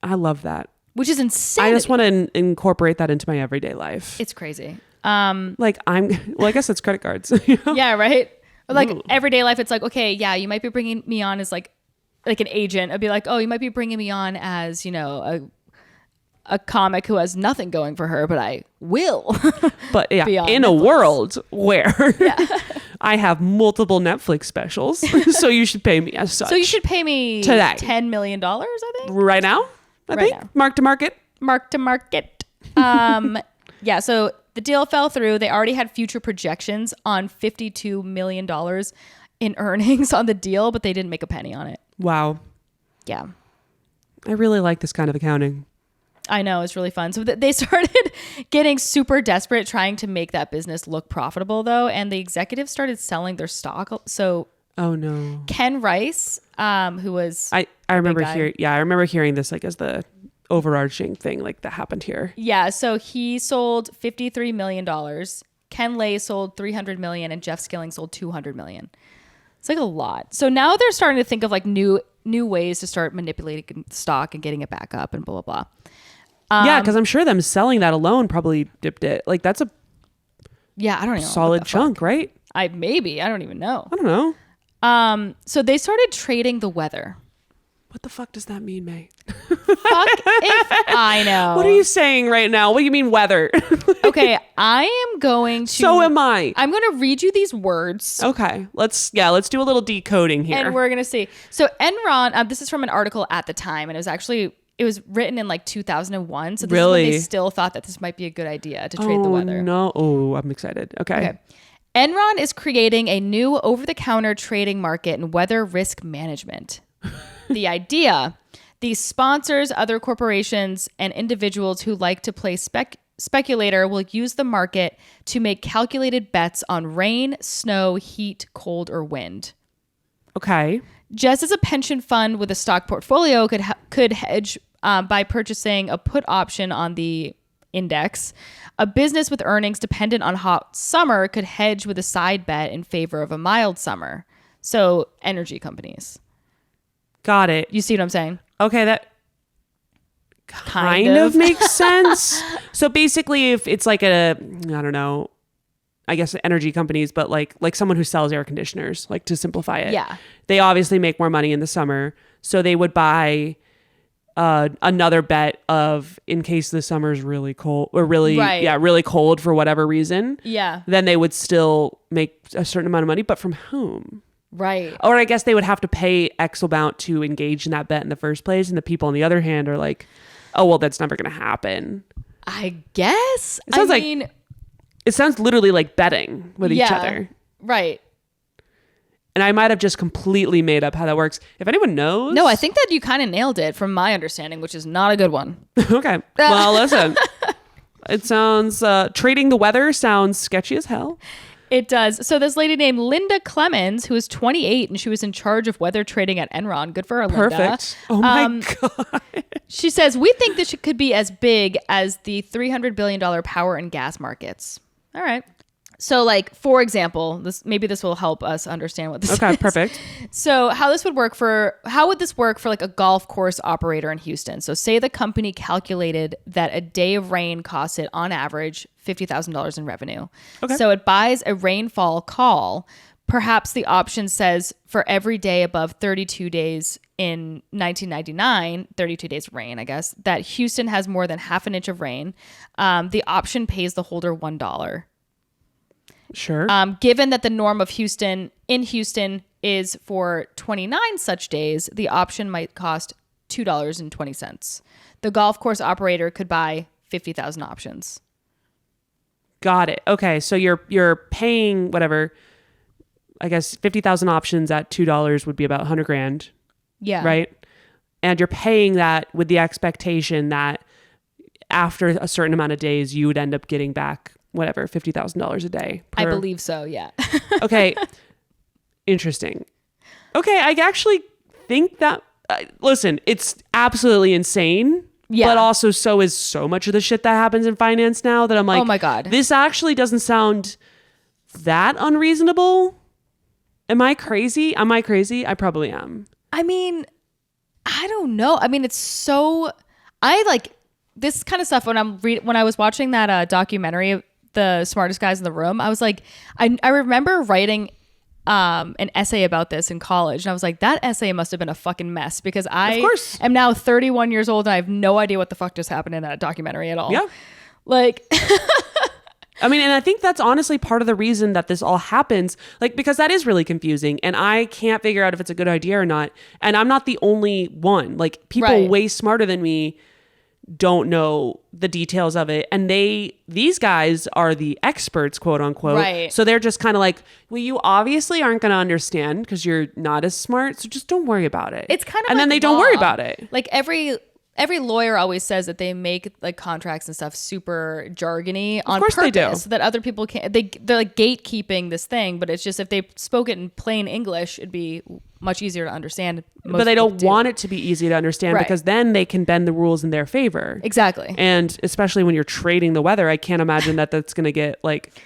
I love that. Which is insane. I just want to incorporate that into my everyday life. It's crazy. I guess it's credit cards. Yeah, right? Or like Ooh. everyday life, it's like, okay, yeah, you might be bringing me on as like an agent. I'd be like, oh, you might be bringing me on as, a comic who has nothing going for her, but I will. But yeah, in a world where I have multiple Netflix specials, so you should pay me as such. So you should pay me today. $10 million, I think. Right now? I think. Now. Mark to market. Mark to market. Yeah, so the deal fell through. They already had future projections on $52 million in earnings on the deal, but they didn't make a penny on it. Wow. Yeah. I really like this kind of accounting. I know, it's really fun. So they started getting super desperate trying to make that business look profitable, though, and the executives started selling their stock. So, oh no, Ken Rice, who was I remember hearing this like as the overarching thing like that happened here. Yeah, so he sold $53 million. Ken Lay sold $300 million, and Jeff Skilling sold $200 million. It's like a lot. So now they're starting to think of like new ways to start manipulating stock and getting it back up and blah blah blah. Yeah, because I'm sure them selling that alone probably dipped it. Like that's a I don't know, solid chunk, right? I don't even know. I don't know. So they started trading the weather. What the fuck does that mean, May? Fuck if I know. What are you saying right now? What do you mean weather? Okay, I am going to. So am I. I'm going to read you these words. Okay, let's do a little decoding here. And we're going to see. So Enron, this is from an article at the time, and it was written in like 2001. So this is when they still thought that this might be a good idea to trade the weather. No. Oh, I'm excited. Okay. Enron is creating a new over-the-counter trading market in weather risk management. The idea, these sponsors, other corporations, and individuals who like to play speculator will use the market to make calculated bets on rain, snow, heat, cold, or wind. Okay. Just as a pension fund with a stock portfolio could hedge by purchasing a put option on the index, a business with earnings dependent on hot summer could hedge with a side bet in favor of a mild summer. So energy companies. Got it. You see what I'm saying? Okay, that kind of makes sense. So basically, if it's like I don't know, I guess energy companies, but like someone who sells air conditioners, like to simplify it. Yeah. They obviously make more money in the summer. So they would buy another bet of in case the summer's really cold or really cold for whatever reason. Yeah. Then they would still make a certain amount of money, but from whom? Right. Or I guess they would have to pay X amount to engage in that bet in the first place. And the people on the other hand are like, oh, well, that's never going to happen. I guess. It sounds literally like betting with each other. Right. And I might have just completely made up how that works. If anyone knows. No, I think that you kind of nailed it from my understanding, which is not a good one. Okay. Well, listen. It sounds, trading the weather sounds sketchy as hell. It does. So this lady named Linda Clemens, who is 28, and she was in charge of weather trading at Enron. Good for her, Linda. Perfect. Oh my God. She says, we think this could be as big as the $300 billion power and gas markets. All right. So like, for example, maybe this will help us understand what this is. Okay, perfect. So how would this work for like a golf course operator in Houston? So say the company calculated that a day of rain costs it on average $50,000 in revenue. Okay. So it buys a rainfall call. Perhaps the option says for every day above 32 days in 1999, 32 days of rain, I guess, that Houston has more than half an inch of rain. The option pays the holder $1. Sure. Given that the norm of Houston is for 29 such days, the option might cost $2.20. The golf course operator could buy 50,000 options. Got it. Okay, so you're paying whatever. I guess 50,000 options at $2 would be about 100 grand. Yeah. Right. And you're paying that with the expectation that after a certain amount of days, you would end up getting back whatever, $50,000 a day. I believe so. Yeah. Okay. Interesting. Okay. I actually think that, listen, it's absolutely insane. Yeah. But also so is so much of the shit that happens in finance now that I'm like, oh my God, this actually doesn't sound that unreasonable. Am I crazy? I probably am. I mean, I don't know. I mean, it's so, I like this kind of stuff when I was watching that documentary, The Smartest Guys in the Room, I was like, I remember writing an essay about this in college, and I was like, that essay must have been a fucking mess because I am now 31 years old and I have no idea what the fuck just happened in that documentary at all. Yeah. Like, I mean, and I think that's honestly part of the reason that this all happens, like, because that is really confusing and I can't figure out if it's a good idea or not. And I'm not the only one. Like, people way smarter than me don't know the details of it. And these guys are the experts, quote unquote. Right. So they're just kind of like, well, you obviously aren't going to understand because you're not as smart. So just don't worry about it. It's kind of and like then they don't worry about it. Like every lawyer always says that they make like contracts and stuff super jargony on purpose, they do. so that other people can't. They're like gatekeeping this thing, but it's just if they spoke it in plain English, it'd be much easier to understand. But they don't want it to be easy to understand because then they can bend the rules in their favor. Exactly. And especially when you're trading the weather, I can't imagine that that's going to get like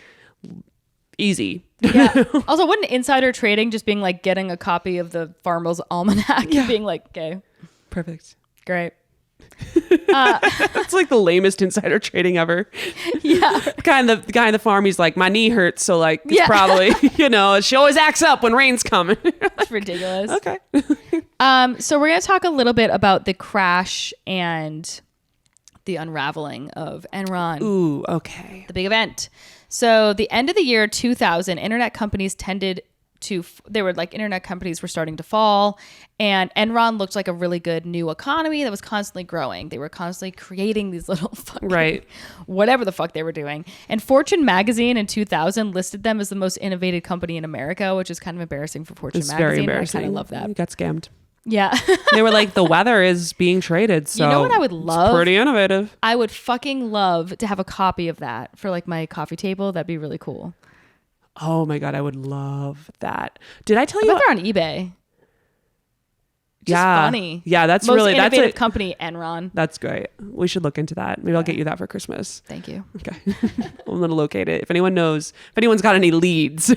easy. Yeah. Also, wouldn't insider trading just being like getting a copy of the Farmer's Almanac and being like, okay, perfect, great. That's like the lamest insider trading ever. Yeah. The guy in the farm, he's like, my knee hurts, so like it's probably, she always acts up when rain's coming. It's ridiculous. Okay. So we're gonna talk a little bit about the crash and the unraveling of Enron. Ooh, okay. The big event. So the end of the year 2000, internet companies internet companies were starting to fall, and Enron looked like a really good new economy that was constantly growing. They were constantly creating these little fucking whatever the fuck they were doing. And Fortune magazine in 2000 listed them as the most innovative company in America, which is kind of embarrassing for Fortune magazine. Very embarrassing. I kind of love that. You got scammed. Yeah. They were like, the weather is being traded, so you know what I would love? It's pretty innovative. I would fucking love to have a copy of that for like my coffee table. That'd be really cool. Oh my God, I would love that. Did I tell I you? bet they're on eBay. Just funny. Yeah, that's most really innovative company, Enron. That's great. We should look into that. Maybe I'll get you that for Christmas. Thank you. Okay. I'm gonna locate it. If anyone's got any leads,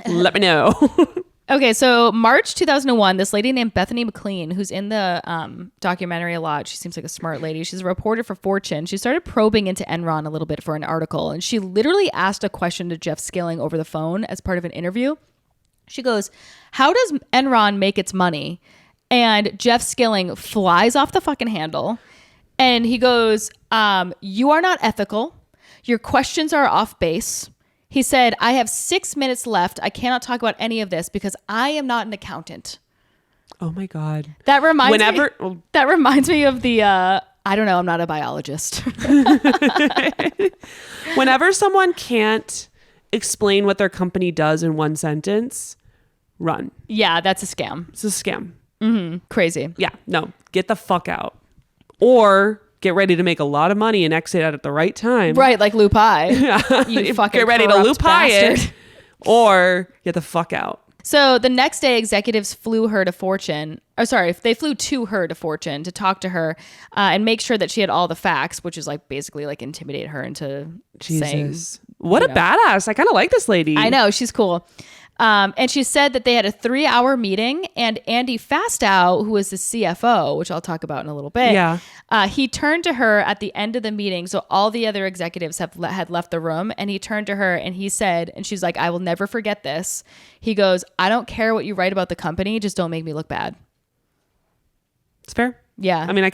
let me know. Okay, so March 2001, this lady named Bethany McLean, who's in the documentary a lot, she seems like a smart lady. She's a reporter for Fortune. She started probing into Enron a little bit for an article, and she literally asked a question to Jeff Skilling over the phone as part of an interview. She goes, "How does Enron make its money?" And Jeff Skilling flies off the fucking handle, and he goes, "You are not ethical. Your questions are off base." He said, "I have 6 minutes left. I cannot talk about any of this because I am not an accountant." Oh my God. That reminds me of the, I don't know, I'm not a biologist. Whenever someone can't explain what their company does in one sentence, run. Yeah, that's a scam. It's a scam. Mm-hmm. Crazy. Yeah, no, get the fuck out. Or get ready to make a lot of money and exit at the right time. Right, like Lou Pai. Yeah. You fucking get ready to Lou Pai it, or get the fuck out. So the next day, executives flew her to Fortune. They flew to her to Fortune to talk to her and make sure that she had all the facts, which is like basically like intimidate her into saying. What a badass. I kind of like this lady. I know, she's cool. And she said that they had a 3-hour meeting, and Andy Fastow, who was the CFO, which I'll talk about in a little bit, he turned to her at the end of the meeting. So all the other executives had left the room, and he turned to her and he said, and she's like, "I will never forget this." He goes, "I don't care what you write about the company, just don't make me look bad." It's fair. Yeah. I mean,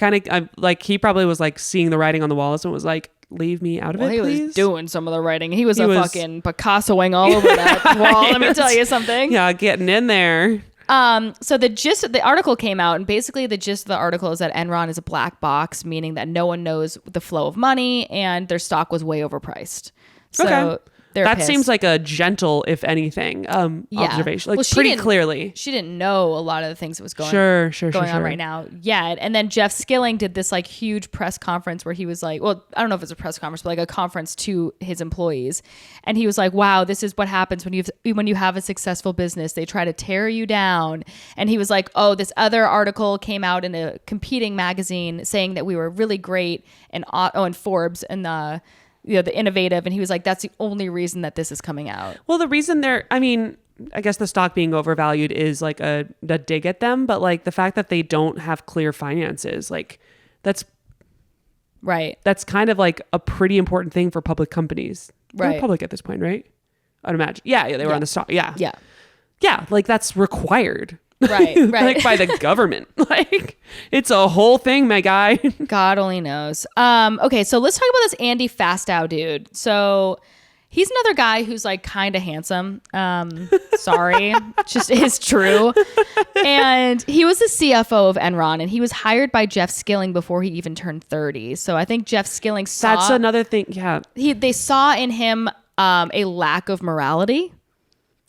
he probably was like seeing the writing on the wall, so it was like, leave me out of it, please. He was doing some of the writing. He was fucking Picassoing all over that wall. Let me tell you something. Yeah, getting in there. So the gist of the article came out, and basically the gist of the article is that Enron is a black box, meaning that no one knows the flow of money, and their stock was way overpriced. So that pissed. Seems like a gentle, if anything, observation. Like pretty clearly. She didn't know a lot of the things that was going on right now yet. And then Jeff Skilling did this like huge press conference where he was like, well, I don't know if it's a press conference, but like a conference to his employees. And he was like, "Wow, this is what happens when you have a successful business. They try to tear you down." And he was like, "Oh, this other article came out in a competing magazine saying that we were really great, and Forbes and the innovative." And he was like, "That's the only reason that this is coming out." Well, the reason I guess the stock being overvalued is like a dig at them, but like the fact that they don't have clear finances, like that's right. That's kind of like a pretty important thing for public companies. Right. They're public at this point, right? I'd imagine. Yeah, they were on the stock. Yeah. Yeah. Yeah, like that's required. Right. Like by the government. Like it's a whole thing, my guy. God only knows. Okay, so let's talk about this Andy Fastow dude. So He's another guy who's like kind of handsome. Sorry, just is true. And he was the CFO of Enron, and he was hired by Jeff Skilling before he even turned 30. So I think Jeff Skilling saw... That's another thing, yeah. They saw in him a lack of morality.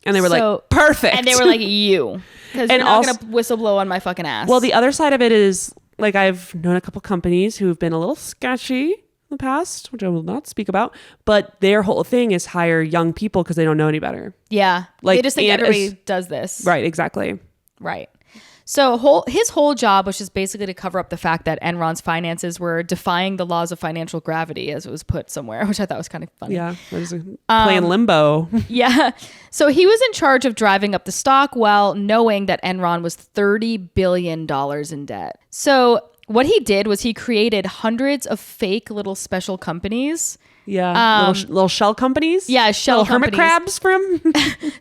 And they were like, perfect. And they were like, you. Because you're not going to whistleblow on my fucking ass. Well, the other side of it is, like, I've known a couple companies who've been a little sketchy in the past, which I will not speak about, but their whole thing is hire young people because they don't know any better. Yeah. Like, they just think everybody does this. Right, exactly. Right. So his whole job was just basically to cover up the fact that Enron's finances were defying the laws of financial gravity, as it was put somewhere, which I thought was kind of funny. Yeah, playing limbo. Yeah. So he was in charge of driving up the stock while knowing that Enron was $30 billion in debt. So what he did was he created hundreds of fake little special companies. Yeah, little shell companies. Yeah, shell companies. Hermit crabs from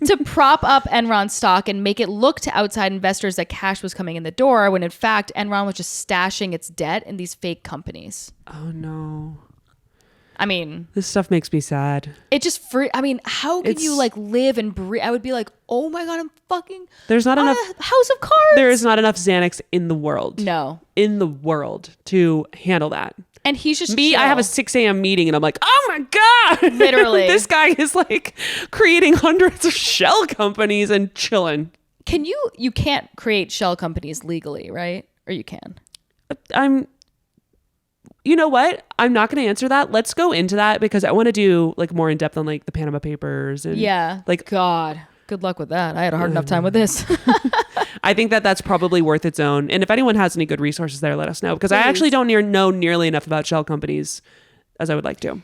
to prop up Enron stock and make it look to outside investors that cash was coming in the door, when in fact Enron was just stashing its debt in these fake companies. Oh no. I mean, this stuff makes me sad. It just I mean, how can you like live and breathe? I would be like, oh my God, I'm fucking... There's not enough... House of Cards. There is not enough Xanax in the world. No. In the world to handle that. And he's just me. chill. I have a 6 a.m. meeting and I'm like, oh my God. Literally. This guy is like creating hundreds of shell companies and chilling. You can't create shell companies legally, right? Or you can? You know what? I'm not going to answer that. Let's go into that because I want to do like more in depth on like the Panama Papers. And like, God, good luck with that. I had a hard enough time with this. I think that that's probably worth its own. And if anyone has any good resources there, let us know because I actually don't know nearly enough about shell companies as I would like to.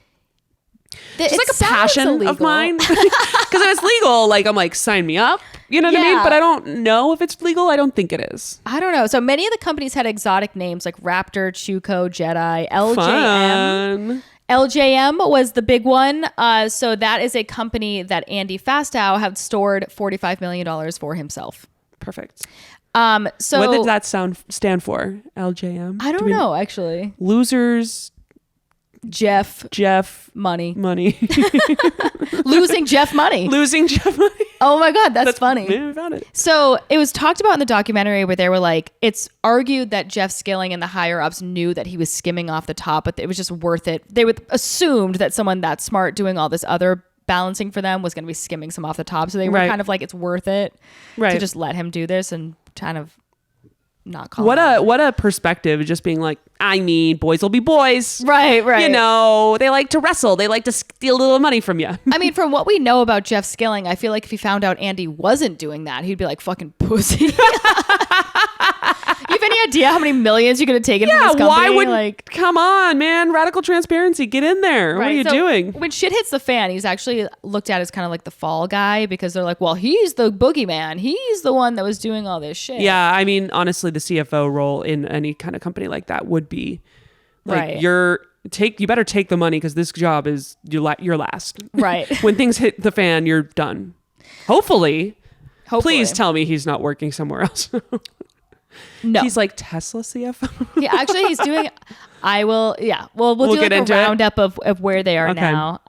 It's like a passion illegal. of mine because if it's legal, like I'm like, sign me up. You know what I mean? But I don't know if it's legal. I don't think it is. I don't know. So many of the companies had exotic names like Raptor, Chuco, Jedi, LJM. Fun. LJM was the big one. So that is a company that Andy Fastow had stored $45 million for himself. Perfect. So what did that stand for? LJM? I don't know, actually. Losers. Jeff money. Losing Jeff money. Oh my God, that's funny. Maybe we found it. So it was talked about in the documentary where they were like, it's argued that Jeff Skilling and the higher ups knew that he was skimming off the top, but it was just worth it. They would assumed that someone that smart doing all this other balancing for them was going to be skimming some off the top. So they were kind of like, it's worth it to just let him do this and kind of not call what a perspective, just being like, I mean, boys will be boys. Right. You know, they like to wrestle. They like to steal a little money from you. I mean, from what we know about Jeff Skilling, I feel like if he found out Andy wasn't doing that, he'd be like, fucking pussy. You have any idea how many millions you're going to take in from this company? Why would, come on, man. Radical transparency. Get in there. What are you doing? When shit hits the fan, he's actually looked at as kind of like the fall guy because they're like, well, he's the boogeyman. He's the one that was doing all this shit. Yeah. I mean, honestly, the CFO role in any kind of company like that would be like, you better take the money because this job is your last. Right. When things hit the fan, you're done. Hopefully. Please tell me he's not working somewhere else. No. He's like Tesla CFO. Yeah, actually he's doing, we'll do like a roundup of where they are now.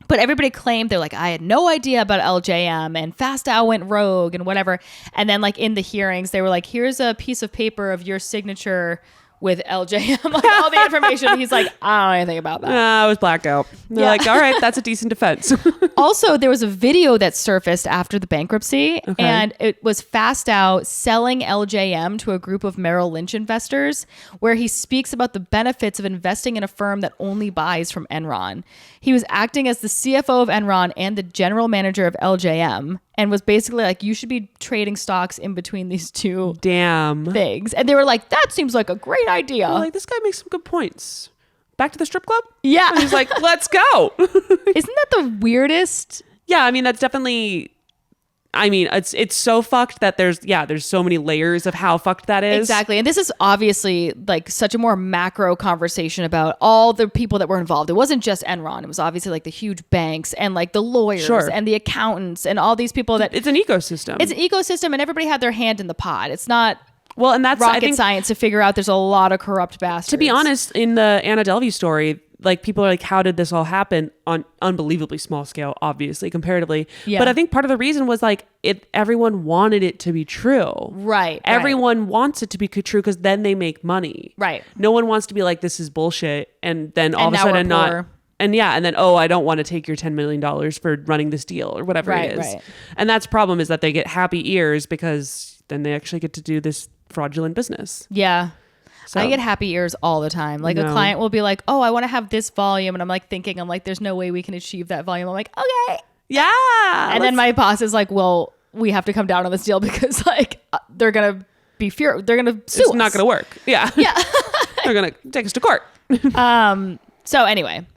But everybody claimed, they're like, I had no idea about LJM and Fastow went rogue and whatever. And then like in the hearings, they were like, here's a piece of paper of your signature with LJM, like all the information. He's like, I don't know anything about that. I was blacked out. They're like, all right, that's a decent defense. Also, there was a video that surfaced after the bankruptcy, and it was Fastow selling LJM to a group of Merrill Lynch investors, where he speaks about the benefits of investing in a firm that only buys from Enron. He was acting as the CFO of Enron and the general manager of LJM, and was basically like, you should be trading stocks in between these two things. And they were like, that seems like a great idea. Like, this guy makes some good points. Back to the strip club? Yeah. And he's like, let's go. Isn't that the weirdest? Yeah, I mean, that's definitely... I mean, it's so fucked that there's so many layers of how fucked that is. Exactly. And this is obviously like such a more macro conversation about all the people that were involved. It wasn't just Enron. It was obviously like the huge banks and like the lawyers and the accountants and all these people that... It's an ecosystem. It's an ecosystem, and everybody had their hand in the pot. It's not... Well, and that's rocket science to figure out there's a lot of corrupt bastards. To be honest, in the Anna Delvey story, like people are like, how did this all happen on unbelievably small scale, obviously, comparatively. Yeah. But I think part of the reason was like everyone wanted it to be true. Right. Everyone wants it to be true because then they make money. Right. No one wants to be like, this is bullshit. And then all And of a now sudden we're not. poor. And yeah. And then, oh, I don't want to take your $10 million for running this deal or whatever Right, it is. right. And that's the problem, is that they get happy ears because then they actually get to do this fraudulent business. Yeah. So, I get happy ears all the time. Like a No. client will be like, oh, I want to have this volume. And I'm like thinking, there's no way we can achieve that volume. I'm like, okay. yeah. And then my boss is like, well, we have to come down on this deal because like they're going to be they're going to sue it's us. not going to work. Yeah. Yeah. They're going to take us to court. So anyway,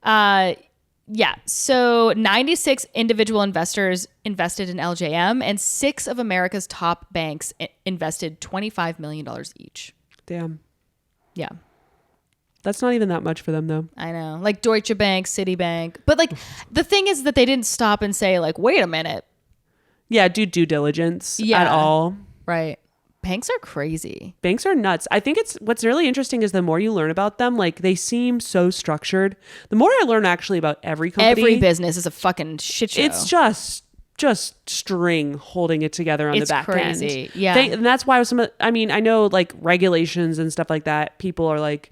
yeah. So 96 individual investors invested in LJM, and 6 of America's top banks invested $25 million each. Damn. Yeah. That's not even that much for them, though. I know. Like Deutsche Bank, Citibank. But like the thing is that they didn't stop and say like, wait a minute. Yeah, do due diligence at all. Right. Banks are crazy. Banks are nuts. I think what's really interesting is the more you learn about them, like they seem so structured. The more I learn actually about every company. Every business is a fucking shit show. It's just string holding it together on It's the back crazy. end. Yeah. And that's why I know like regulations and stuff like that, people are like,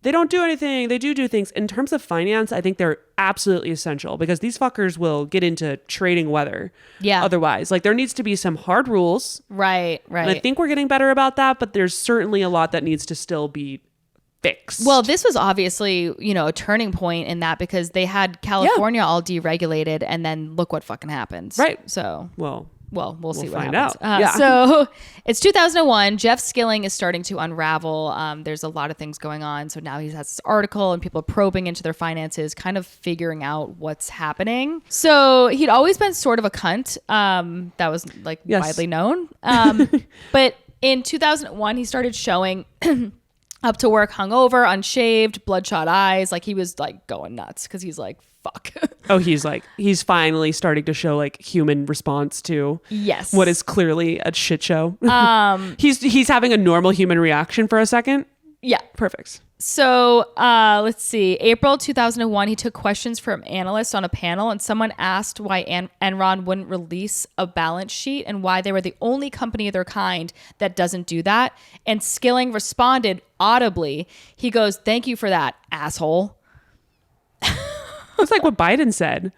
they don't do anything. They do things. In terms of finance, I think they're absolutely essential because these fuckers will get into trading weather. Yeah. Otherwise, like there needs to be some hard rules. Right. And I think we're getting better about that, but there's certainly a lot that needs to still be fixed. Well, this was obviously, a turning point in that because they had California all deregulated and then look what fucking happened. Right. So, Well, we'll see what find happens. out. Yeah. So it's 2001. Jeff Skilling is starting to unravel. There's a lot of things going on. So now he has this article and people are probing into their finances, kind of figuring out what's happening. So he'd always been sort of a cunt. That was like widely known. But in 2001, he started showing up to work hungover, unshaved, bloodshot eyes. Like he was like going nuts because he's like, fuck. Oh, he's finally starting to show like human response to Yes. what is clearly a shit show. He's having a normal human reaction for a second. Yeah. Perfect. So let's see. April 2001, he took questions from analysts on a panel, and someone asked why Enron wouldn't release a balance sheet and why they were the only company of their kind that doesn't do that. And Skilling responded audibly. He goes, "Thank you for that, asshole." It's like what Biden said.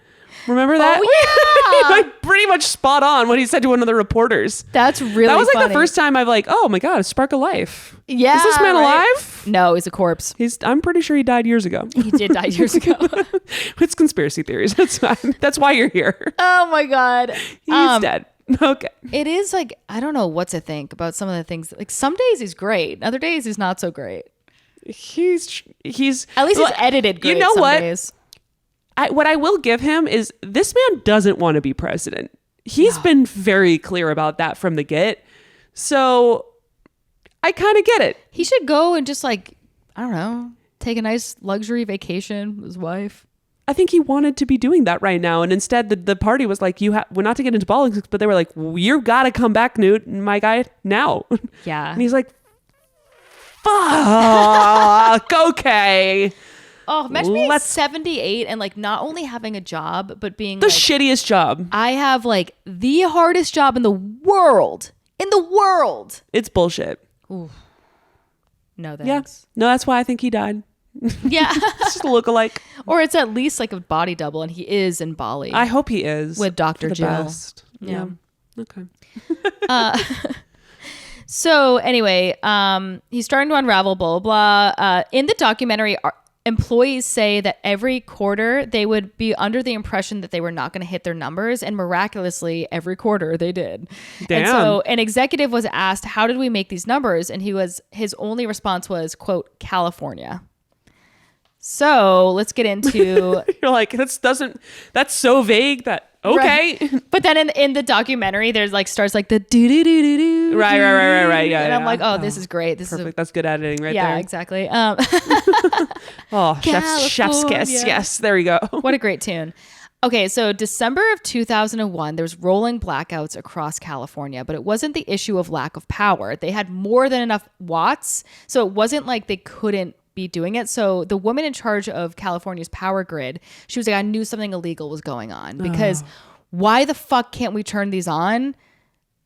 Remember that? Oh, yeah. Like pretty much spot on what he said to one of the reporters. That's really That was like funny. the first time I've like, oh my God, a spark of life. Yeah. Is this man right? alive? No, he's a corpse. I'm pretty sure he died years ago. He did die years ago. It's conspiracy theories. That's fine. That's why you're here. Oh my God. He's dead. Okay. It is like, I don't know what to think about some of the things. Like some days he's great. Other days he's not so great. He's At least he's edited great. You know some what? Days. What I will give him is this man doesn't want to be president. He's been very clear about that from the get. So I kind of get it. He should go and just like, I don't know, take a nice luxury vacation with his wife. I think he wanted to be doing that right now. And instead the party was like, well, not to get into politics, but they were like, you got to come back, Newt, my guy, now. Yeah. And he's like, fuck, okay. Oh, imagine being 78 and like not only having a job, but being the like, shittiest job. I have like the hardest job in the world. It's bullshit. Ooh. No Yeah. thanks. No, that's why I think he died. Yeah. It's just a lookalike. Or it's at least like a body double, and he is in Bali. I hope he is. With Dr. For the Jill. best. Yeah. Okay. So anyway, he's starting to unravel, blah, blah, blah. In the documentary, employees say that every quarter they would be under the impression that they were not going to hit their numbers. And miraculously, every quarter they did. Damn. And so an executive was asked, how did we make these numbers? And his only response was, quote, California. So let's get into... You're like, that's so vague that, okay. Right. But then in the documentary, there's like starts like the do-do-do-do-do. Right. Yeah. And I'm yeah. like, oh, this is great. This Perfect. is That's good editing right yeah, there. exactly. Oh, chef's kiss. California. Yes, there we go. What a great tune. Okay, so December of 2001, there was rolling blackouts across California, but it wasn't the issue of lack of power. They had more than enough watts, so it wasn't like they couldn't be doing it. So the woman in charge of California's power grid, she was like, I knew something illegal was going on because why the fuck can't we turn these on?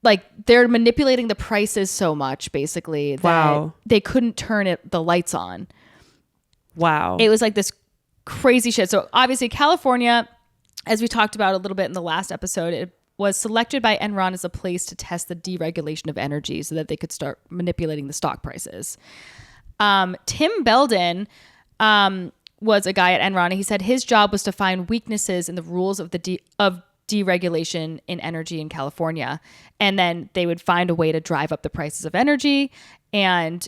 Like they're manipulating the prices so much basically that they couldn't turn the lights on. Wow. It was like this crazy shit. So obviously California, as we talked about a little bit in the last episode, it was selected by Enron as a place to test the deregulation of energy so that they could start manipulating the stock prices. Tim Belden was a guy at Enron. And he said his job was to find weaknesses in the rules of deregulation in energy in California. And then they would find a way to drive up the prices of energy. And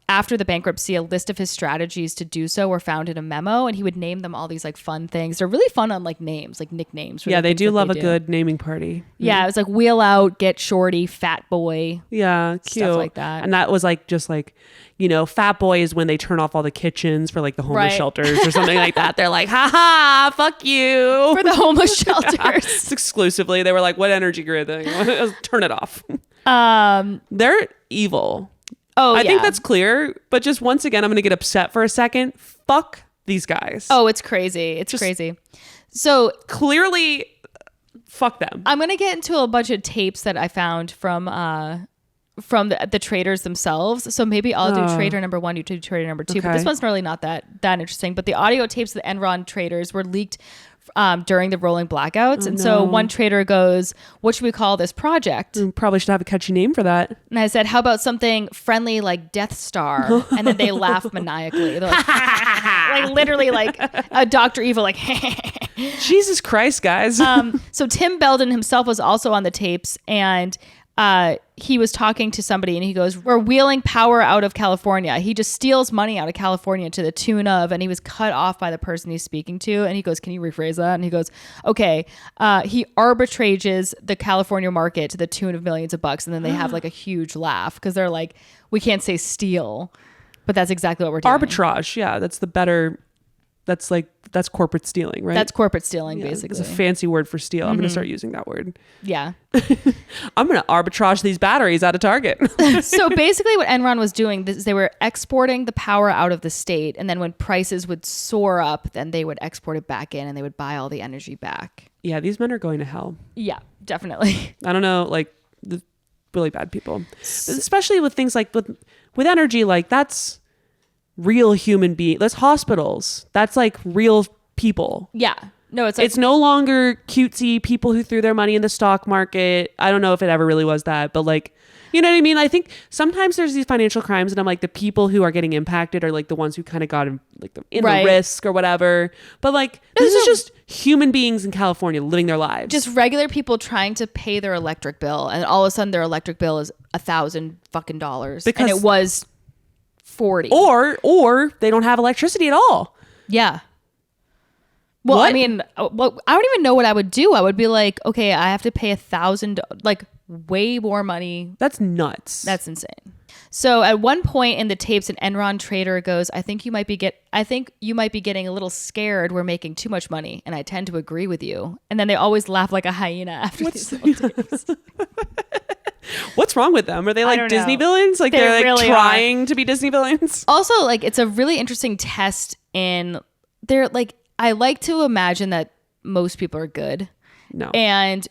after the bankruptcy, a list of his strategies to do so were found in a memo, and he would name them all these like fun things. They're really fun on like names, like nicknames. Yeah, they do love a good naming party. Yeah, it was like wheel out, get shorty, fat boy. Yeah, cute. Stuff like that. And that was like just like, you know, fat boy is when they turn off all the kitchens for like the homeless shelters or something like that. They're like, haha, fuck you. For the homeless shelters. It's exclusively. They were like, what energy grid thing? Turn it off. They're evil. Oh, I think that's clear. But just once again, I'm going to get upset for a second. Fuck these guys. Oh, it's crazy. It's just crazy. So clearly, fuck them. I'm going to get into a bunch of tapes that I found from the traders themselves. So maybe I'll do trader number 1, you do trader number 2. Okay. But this one's really not that interesting. But the audio tapes of the Enron traders were leaked during the rolling blackouts. And so one trader goes, what should we call this project? Probably should have a catchy name for that. And I said, how about something friendly like Death Star? And then they laugh maniacally. They're like, like literally like a Dr. Evil, like, Jesus Christ, guys. So Tim Belden himself was also on the tapes, and he was talking to somebody and he goes, we're wheeling power out of California. He just steals money out of California to the tune of, and he was cut off by the person he's speaking to. And he goes, can you rephrase that? And he goes, okay. He arbitrages the California market to the tune of millions of bucks. And then they have like a huge laugh because they're like, we can't say steal, but that's exactly what we're doing. Arbitrage. Yeah. That's corporate stealing, right? That's corporate stealing, basically. It's a fancy word for steal. I'm going to start using that word. Yeah. I'm going to arbitrage these batteries out of Target. So basically what Enron was doing is they were exporting the power out of the state. And then when prices would soar up, then they would export it back in and they would buy all the energy back. Yeah, these men are going to hell. Yeah, definitely. I don't know, like the really bad people. Especially with things like with energy, like that's real human being. That's hospitals. That's like real people. Yeah. No, it's like, it's no longer cutesy people who threw their money in the stock market. I don't know if it ever really was that, but like, you know what I mean? I think sometimes there's these financial crimes and I'm like, the people who are getting impacted are like the ones who kind of got in, like the risk or whatever. But like, this is just human beings in California living their lives. Just regular people trying to pay their electric bill. And all of a sudden their electric bill is $1,000 fucking dollars. And it was 40. Or they don't have electricity at all. Yeah. Well, what? I mean, I don't even know what I would do. I would be like, okay, I have to pay $1,000, like way more money. That's nuts. That's insane. So at one point in the tapes, an Enron trader goes, I think you might be getting a little scared. We're making too much money. And I tend to agree with you. And then they always laugh like a hyena after these little tapes. What's wrong with them? Are they like Disney villains? Like they're like really trying to be Disney villains? Also, like it's a really interesting test in they're like, I like to imagine that most people are good. No. And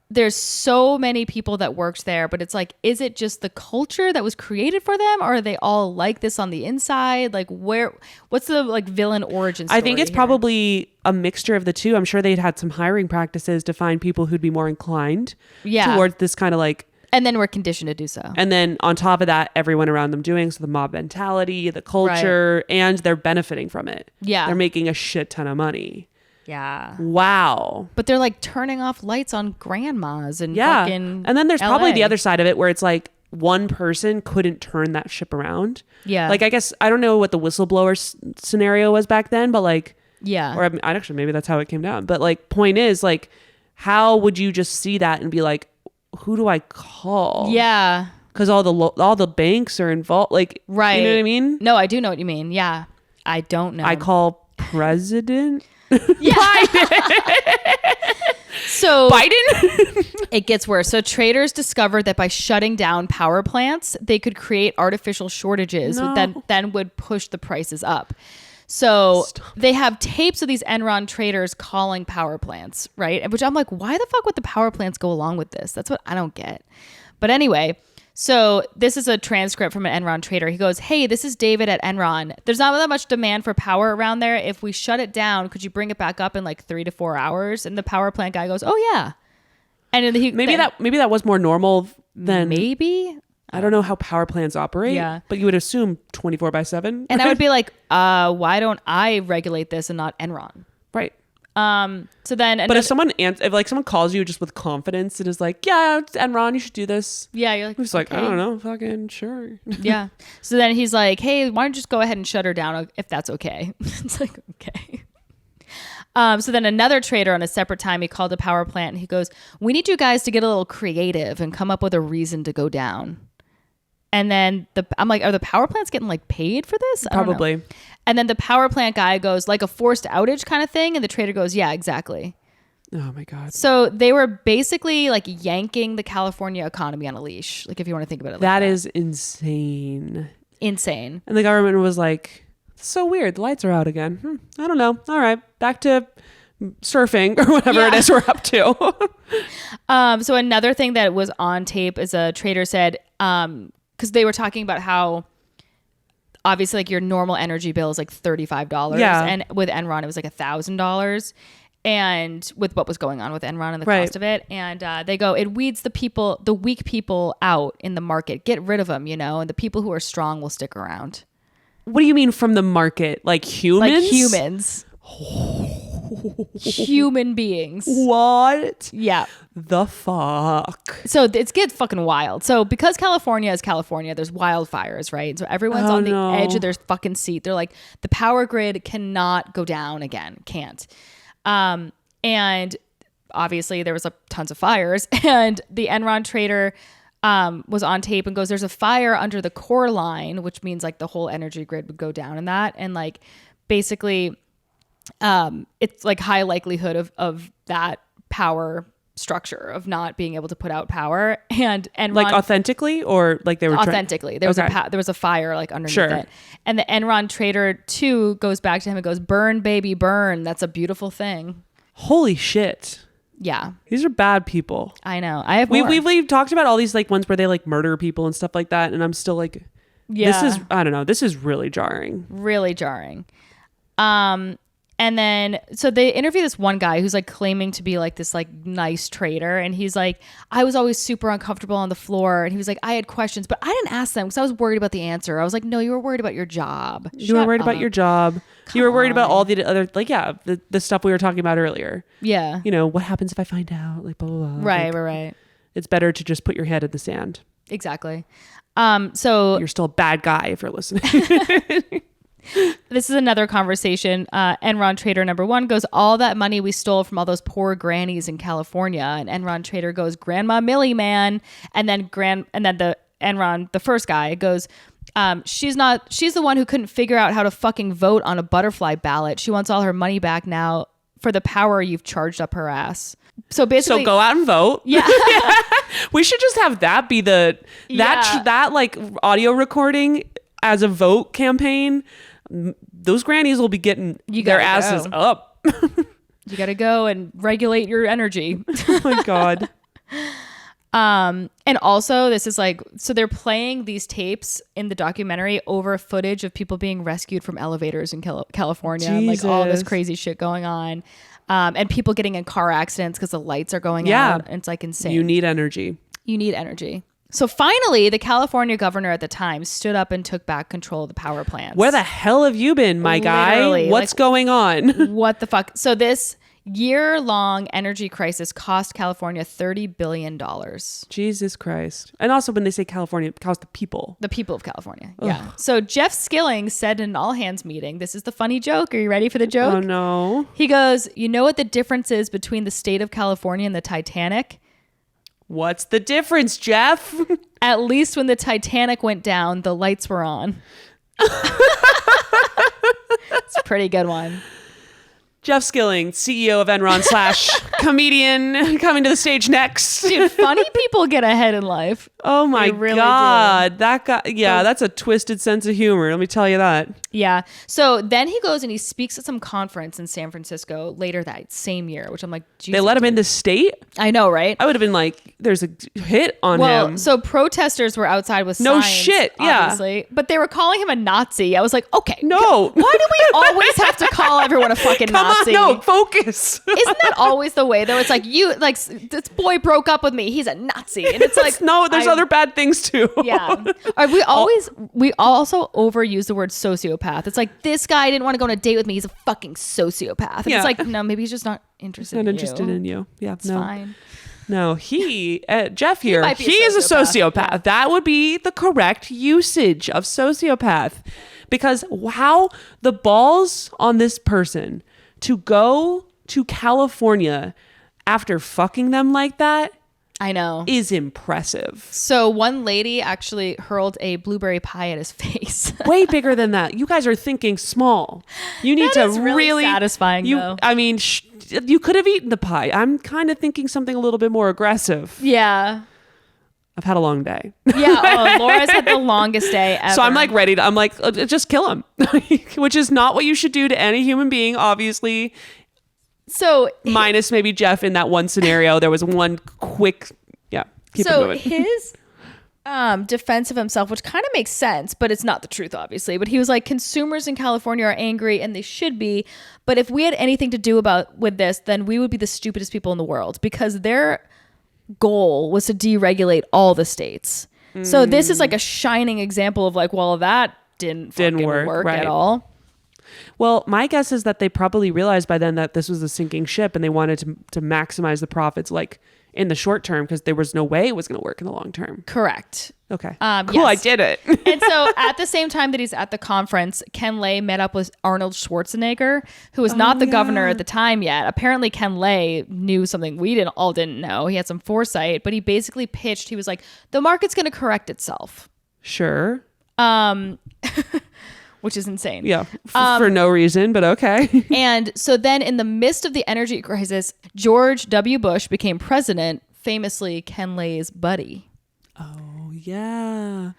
there's so many people that worked there, but it's like, is it just the culture that was created for them? Or are they all like this on the inside? Like what's the like villain origin story? I think it's probably a mixture of the two. I'm sure they'd had some hiring practices to find people who'd be more inclined towards this kind of like, and then we're conditioned to do so. And then on top of that, everyone around them doing so the mob mentality, the culture, and they're benefiting from it. Yeah. They're making a shit ton of money. Yeah. Wow. But they're like turning off lights on grandmas and fucking And then there's LA. Probably the other side of it where it's like one person couldn't turn that ship around. Yeah. Like I guess I don't know what the whistleblower scenario was back then, but like or I actually maybe that's how it came down. But like point is like how would you just see that and be like, who do I call? Yeah. Because all the banks are involved. Like, right. You know what I mean? No, I do know what you mean. Yeah. I don't know. I call president. Yeah. So So Biden? it gets worse. So traders discovered that by shutting down power plants, they could create artificial shortages that then would push the prices up. So they have tapes of these Enron traders calling power plants, right? Which I'm like, why the fuck would the power plants go along with this? That's what I don't get. But anyway, so this is a transcript from an Enron trader. He goes, hey, this is David at Enron. There's not that much demand for power around there. If we shut it down, could you bring it back up in like 3 to 4 hours? And the power plant guy goes, oh yeah. And then maybe that was more normal than maybe. I don't know how power plants operate. Yeah. But you would assume 24/7. And I would be like, why don't I regulate this and not Enron? Right. So then, but if someone calls you just with confidence and is like, yeah, it's Enron, you should do this. Yeah, you're like, it's like, I don't know, fucking sure. Yeah. So then he's like, hey, why don't you just go ahead and shut her down if that's okay? It's like, okay. So then another trader on a separate time, he called a power plant and he goes, we need you guys to get a little creative and come up with a reason to go down. And then I'm like, are the power plants getting like paid for this? Probably. And then the power plant guy goes like a forced outage kind of thing. And the trader goes, yeah, exactly. Oh my God. So they were basically like yanking the California economy on a leash. Like if you want to think about it like that. That is insane. Insane. And the government was like, so weird. The lights are out again. I don't know. All right. Back to surfing or whatever it is we're up to. So another thing that was on tape is a trader said, because they were talking about how obviously like your normal energy bill is like $35. Yeah. And with Enron, it was like $1,000. And with what was going on with Enron and the cost of it. And they go, it weeds the weak people out in the market. Get rid of them, and the people who are strong will stick around. What do you mean from the market? Like humans? Like humans. Human beings. What? Yeah. The fuck? So it gets fucking wild. So because California is California, there's wildfires, right? So everyone's on the edge of their fucking seat. They're like, the power grid cannot go down again. Can't. And obviously there was tons of fires. And the Enron trader was on tape and goes, there's a fire under the core line, which means like the whole energy grid would go down in that. And like basically it's like high likelihood of that power structure of not being able to put out power. And Enron, like authentically, or like they were authentically there was there was a fire like underneath it. And the Enron trader too goes back to him and goes, burn baby burn, that's a beautiful thing. Holy shit. Yeah, these are bad people. I know. I have more. We've talked about all these like ones where they like murder people and stuff like that, and I'm still like, this is, I don't know, this is really jarring. And then, so they interview this one guy who's like claiming to be like this like nice trader. And he's like, I was always super uncomfortable on the floor. And he was like, I had questions, but I didn't ask them because I was worried about the answer. I was like, no, you were worried about your job. You were worried about your job. You were worried about all the other, like, the stuff we were talking about earlier. Yeah. What happens if I find out? Like, blah, blah, blah. Right. It's better to just put your head in the sand. Exactly. So you're still a bad guy if you're listening. This is another conversation. Enron trader number 1 goes, all that money we stole from all those poor grannies in California. And Enron trader goes, Grandma Millie, man. And then the Enron, the first guy, goes, she's the one who couldn't figure out how to fucking vote on a butterfly ballot. She wants all her money back now for the power you've charged up her ass. So basically, so go out and vote. Yeah. We should just have that be that like audio recording as a vote campaign. Those grannies will be getting their asses up. You got to go and regulate your energy. Oh my God. And also this is like, so they're playing these tapes in the documentary over footage of people being rescued from elevators in California. And like all this crazy shit going on. And people getting in car accidents because the lights are going out. And it's like insane. You need energy. So finally, the California governor at the time stood up and took back control of the power plants. Where the hell have you been, my Literally, guy? What's going on? What the fuck? So this year-long energy crisis cost California $30 billion. Jesus Christ. And also when they say California, it costs the people. The people of California. Ugh. Yeah. So Jeff Skilling said in an all-hands meeting, this is the funny joke. Are you ready for the joke? Oh, no. He goes, you know what the difference is between the state of California and the Titanic? What's the difference, Jeff? At least when the Titanic went down, the lights were on. It's a pretty good one. Jeff Skilling, CEO of Enron / comedian, coming to the stage next. Dude, funny people get ahead in life. Oh my really God. do. That guy, yeah, that's a twisted sense of humor. Let me tell you that. Yeah. So then he goes and he speaks at some conference in San Francisco later that same year, which I'm like, Jesus. They let him in the state? I know, right? I would have been like, there's a hit on him. So protesters were outside with No signs, shit, yeah. obviously, but they were calling him a Nazi. I was like, okay. No. Why do we always have to call everyone a fucking Nazi? Come on, no, focus. Isn't that always the way though? It's like this boy broke up with me. He's a Nazi. And it's like, no, there's other bad things too. Yeah. We also overuse the word sociopath. It's like, this guy didn't want to go on a date with me. He's a fucking sociopath. And Yeah. it's like, no, maybe he's just not interested in you. Yeah, It's fine. No, Jeff here, might be a he is a sociopath. sociopath. That would be the correct usage of sociopath. Because how the balls on this person to go to California after fucking them like that, I know, is impressive. So one lady actually hurled a blueberry pie at his face. Way bigger than that. You guys are thinking small. You need That to is really satisfying, though. I mean, you could have eaten the pie. I'm kind of thinking something a little bit more aggressive. Yeah. I've had a long day. Yeah. Laura's had the longest day ever. So I'm like ready to, I'm like, just kill him. Which is not what you should do to any human being, obviously. So minus maybe Jeff in that one scenario. There was one quick, keep it moving. His defense of himself, which kind of makes sense, but it's not the truth, obviously. But he was like, consumers in California are angry, and they should be. But if we had anything to do with this, then we would be the stupidest people in the world, because their goal was to deregulate all the states. So this is like a shining example of like, well, that didn't work right. at all. Well, my guess is that they probably realized by then that this was a sinking ship, and they wanted to maximize the profits like in the short term, because there was no way it was going to work in the long term. Correct. Okay. yes. Cool. I did it. And so at the same time that he's at the conference, Ken Lay met up with Arnold Schwarzenegger, who was not the governor at the time yet. Apparently Ken Lay knew something we all didn't know. He had some foresight, but he basically pitched, he was like, the market's going to correct itself. Sure. Which is insane. Yeah. For no reason, but okay. And so then in the midst of the energy crisis, George W. Bush became president, famously Ken Lay's buddy. Oh, yeah.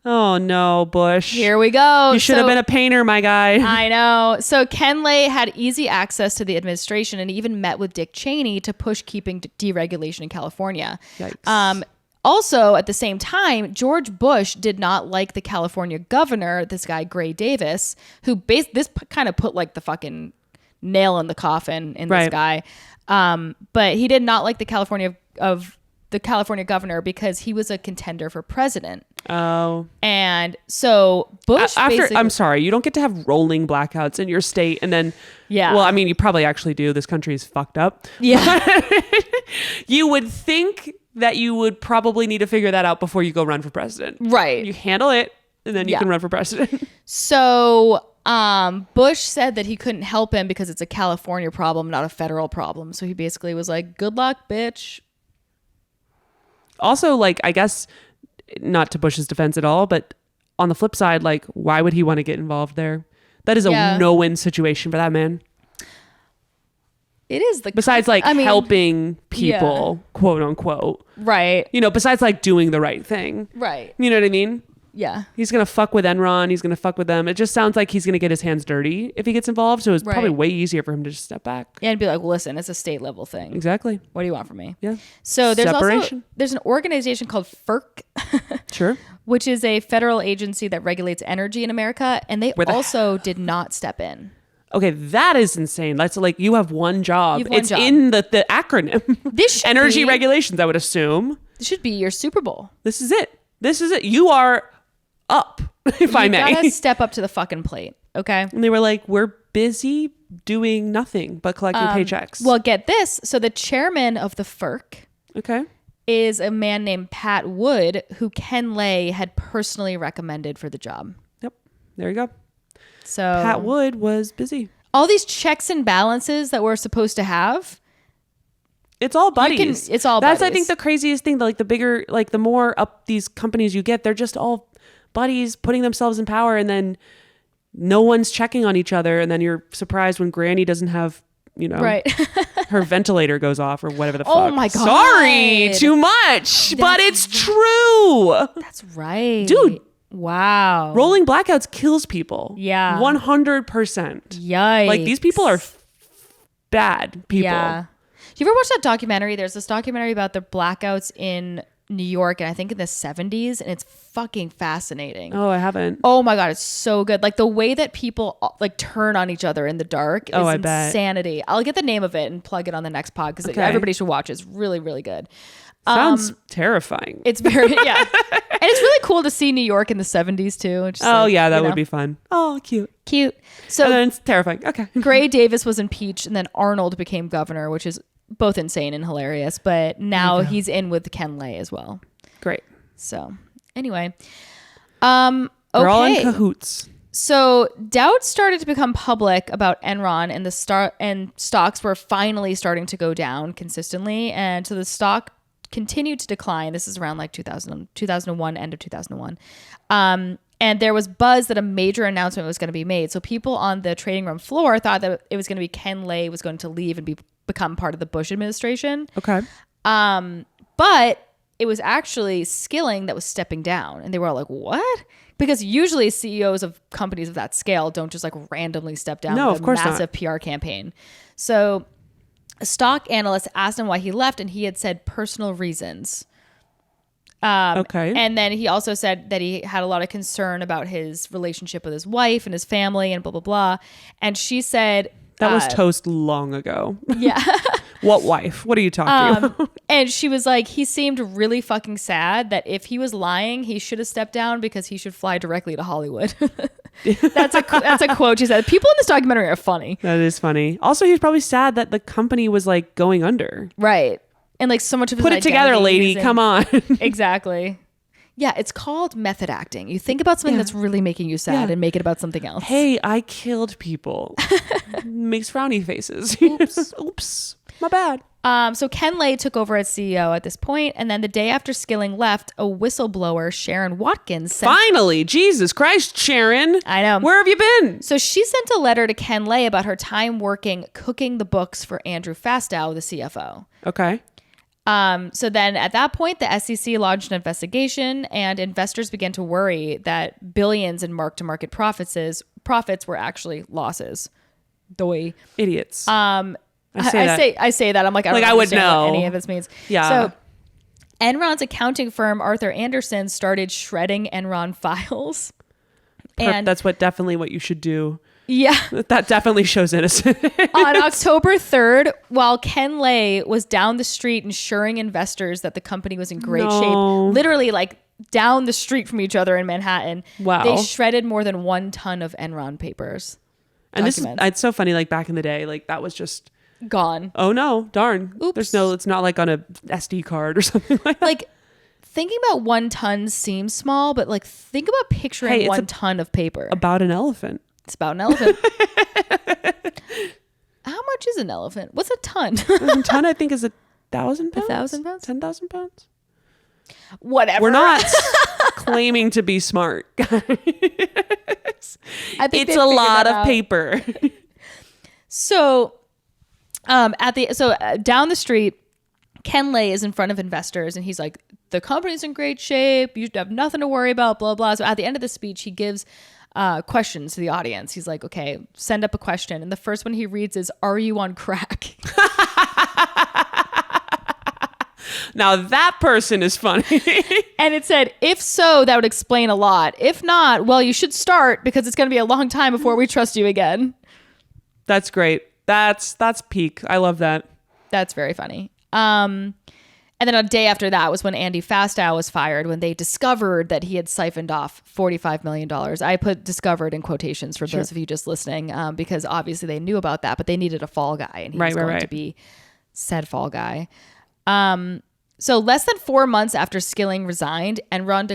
Oh, no, Bush. Here we go. You should have been a painter, my guy. I know. So Ken Lay had easy access to the administration, and even met with Dick Cheney to push keeping deregulation in California. Yikes. Also, at the same time, George Bush did not like the California governor, this guy, Gray Davis, who this kind of put like the fucking nail in the coffin in this guy. But he did not like the California governor because he was a contender for president. Oh. And so Bush I'm sorry, you don't get to have rolling blackouts in your state and then well, I mean, you probably actually do. This country is fucked up. Yeah. You would think that you would probably need to figure that out before you go run for president. Right. You handle it and then you can run for president. So Bush said that he couldn't help him because it's a California problem, not a federal problem. So he basically was like, good luck, bitch. Also, like, I guess, not to Bush's defense at all, but on the flip side, like, why would he want to get involved there? That is a no-win situation for that man. It is besides like helping people, quote unquote. Right. You know, besides like doing the right thing. Right. You know what I mean? Yeah. He's going to fuck with Enron. He's going to fuck with them. It just sounds like he's going to get his hands dirty if he gets involved. So it's probably way easier for him to just step back. Yeah, and be like, well, listen, it's a state level thing. Exactly. What do you want from me? Yeah. So there's an organization called FERC. Sure. Which is a federal agency that regulates energy in America. And they also did not step in. Okay, that is insane. That's like you have one job. It's job. in the acronym. This should energy regulations, I would assume. This should be your Super Bowl. This is it. You are up, if I may. You gotta step up to the fucking plate, okay? And they were like, we're busy doing nothing but collecting paychecks. Well, get this. So the chairman of the FERC is a man named Pat Wood, who Ken Lay had personally recommended for the job. Yep. There you go. So Pat Wood was busy. All these checks and balances that we're supposed to have. It's all buddies. It's all That's, buddies. I think, the craziest thing. Like the bigger, like the more up these companies you get, they're just all buddies putting themselves in power, and then no one's checking on each other. And then you're surprised when Granny doesn't have Right. her ventilator goes off or whatever the fuck. Oh my God. Sorry, too much, but it's true. That's right. Dude. Wow. Rolling blackouts kills people. Yeah. 100%. Yikes. Like, these people are bad people. Yeah. You ever watch that documentary? There's this documentary about the blackouts in New York, and I think in the 70s, and it's fucking fascinating. Oh, I haven't. Oh my God, it's so good. Like the way that people like turn on each other in the dark is insanity. I'll get the name of it and plug it on the next pod because everybody should watch it. It's really, really good. Sounds terrifying. It's very, yeah. And it's really cool to see New York in the 70s too. Just that would be fun. Oh, cute. Cute. So and then it's terrifying. Okay. Gray Davis was impeached and then Arnold became governor, which is both insane and hilarious. But now he's in with Ken Lay as well. Great. So anyway. Okay. We're all in cahoots. So doubts started to become public about Enron, and stocks were finally starting to go down consistently. And so the stock continued to decline. This is around like 2001, end of 2001. And there was buzz that a major announcement was going to be made. So people on the trading room floor thought that it was going to be Ken Lay was going to leave and become part of the Bush administration. Okay. But it was actually Skilling that was stepping down. And they were all like, what? Because usually CEOs of companies of that scale don't just like randomly step down with a massive PR campaign. So a stock analyst asked him why he left, and he had said personal reasons. And then he also said that he had a lot of concern about his relationship with his wife and his family and blah, blah, blah. And she said... That was toast long ago. Yeah. What wife? What are you talking about? And she was like, he seemed really fucking sad that if he was lying, he should have stepped down because he should fly directly to Hollywood. That's a quote she said. People in this documentary are funny. That is funny. Also, he's probably sad that the company was like going under. Right. And like so much of his Put it together, lady. Come on. Exactly. Yeah, it's called method acting. You think about something that's really making you sad and make it about something else. Hey, I killed people. Makes frowny faces. Oops. My bad. So Ken Lay took over as CEO at this point, and then the day after Skilling left, a whistleblower, Sharon Watkins, finally, Jesus Christ, Sharon. I know. Where have you been? So she sent a letter to Ken Lay about her time cooking the books for Andrew Fastow, the CFO. Okay. So then at that point, the SEC launched an investigation, and investors began to worry that billions in mark-to-market profits were actually losses. Doy. Idiots. I say that. I'm like, I would know what any of this means. Yeah. So Enron's accounting firm, Arthur Andersen, started shredding Enron files. And that's definitely what you should do. Yeah. That definitely shows innocence. On October 3rd, while Ken Lay was down the street ensuring investors that the company was in great shape, literally like down the street from each other in Manhattan, they shredded more than 1 ton of Enron papers. And it's so funny, like back in the day, like that was just gone. Oh no, darn. Oops. It's not like on a SD card or something like that. Like thinking about 1 ton seems small, but like think about picturing 1 ton of paper. About an elephant. It's about an elephant. How much is an elephant? What's a ton? A ton, I think, is 1,000 pounds. 1,000 pounds? 10,000 pounds? Whatever. We're not claiming to be smart, guys. I think it's a lot of paper. So, down the street, Ken Lay is in front of investors, and he's like, "The company's in great shape. You have nothing to worry about." Blah blah. So at the end of the speech, he gives questions to the audience. He's like, "Okay, send up a question," and the first one he reads is, "Are you on crack?" Now that person is funny. And it said, if so, that would explain a lot. If not, well, you should start because it's going to be a long time before we trust you again. That's great. That's peak. I love that. That's very funny. And then a day after that was when Andy Fastow was fired, when they discovered that he had siphoned off $45 million. I put discovered in quotations for those of you just listening, because obviously they knew about that, but they needed a fall guy, and he was going to be said fall guy. So less than 4 months after Skilling resigned, Enron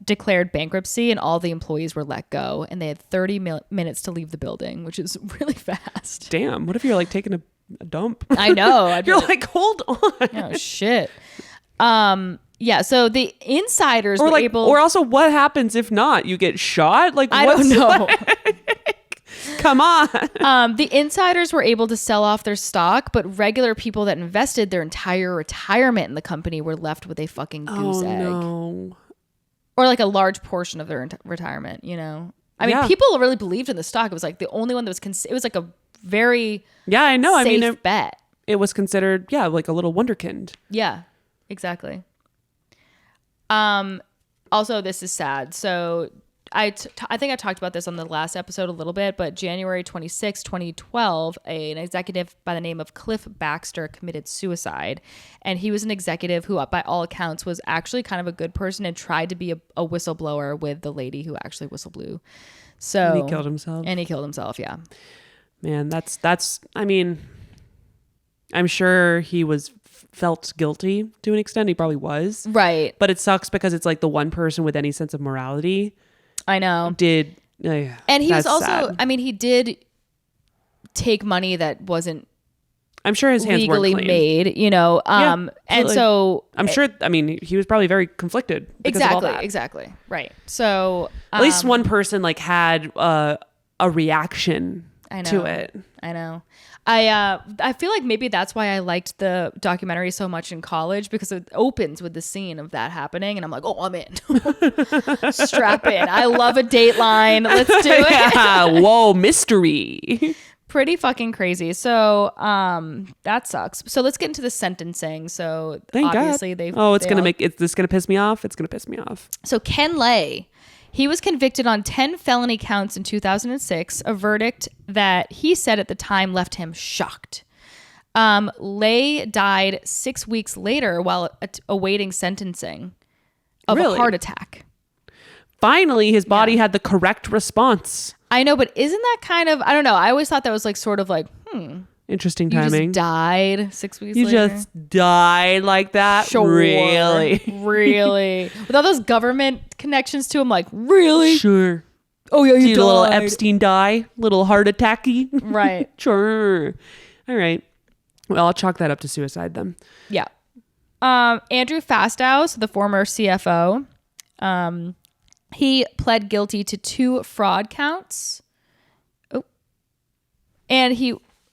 declared bankruptcy, and all the employees were let go, and they had 30 minutes to leave the building, which is really fast. Damn. What if you're like taking a dump? I know. You're like, hold on. Oh, shit. Yeah, so the insiders were able... Or also, what happens if not? You get shot? Like, I don't know. Come on. The insiders were able to sell off their stock, but regular people that invested their entire retirement in the company were left with a fucking goose egg. No. Or like a large portion of their retirement, you know? I mean, people really believed in the stock. It was like the only one that was, it was like a very safe bet. It was considered, like a little wonderkind. Yeah, exactly. Also, this is sad. So I think I talked about this on the last episode a little bit, but January 26, 2012, an executive by the name of Cliff Baxter committed suicide. And he was an executive who, by all accounts, was actually kind of a good person and tried to be a whistleblower with the lady who actually whistleblew. So And he killed himself. Yeah. Man, that's, I mean, I'm sure he felt guilty to an extent. He probably was. Right. But it sucks because it's like the one person with any sense of morality. I know. And he was also, sad. I mean, he did take money that wasn't, I'm sure his hands legally weren't clean. made, you know. And so I'm sure, I mean, he was probably very conflicted because of all that. Exactly. Right. So at least one person like had a reaction to it. I know. I feel like maybe that's why I liked the documentary so much in college, because it opens with the scene of that happening and I'm like, oh, I'm in. Strap in. I love a Dateline. Let's do it. Yeah. Whoa, mystery. Pretty fucking crazy. So that sucks. So let's get into the sentencing. So Thank obviously God. Is this gonna piss me off? It's gonna piss me off. So Ken Lay, he was convicted on 10 felony counts in 2006, a verdict that he said at the time left him shocked. Lay died 6 weeks later while awaiting sentencing of a heart attack. Finally, his body had the correct response. I know, but isn't that kind of, I don't know. I always thought that was like sort of like, interesting you timing. just died 6 weeks later. You just died like that? Sure. Really? Really? With all those government connections to him, like, really? Sure. Oh, yeah, you died. A little Epstein die? Little heart attacky? Right. Sure. All right. Well, I'll chalk that up to suicide then. Yeah. Andrew Fastow, so the former CFO, he pled guilty to 2 fraud counts. Oh. And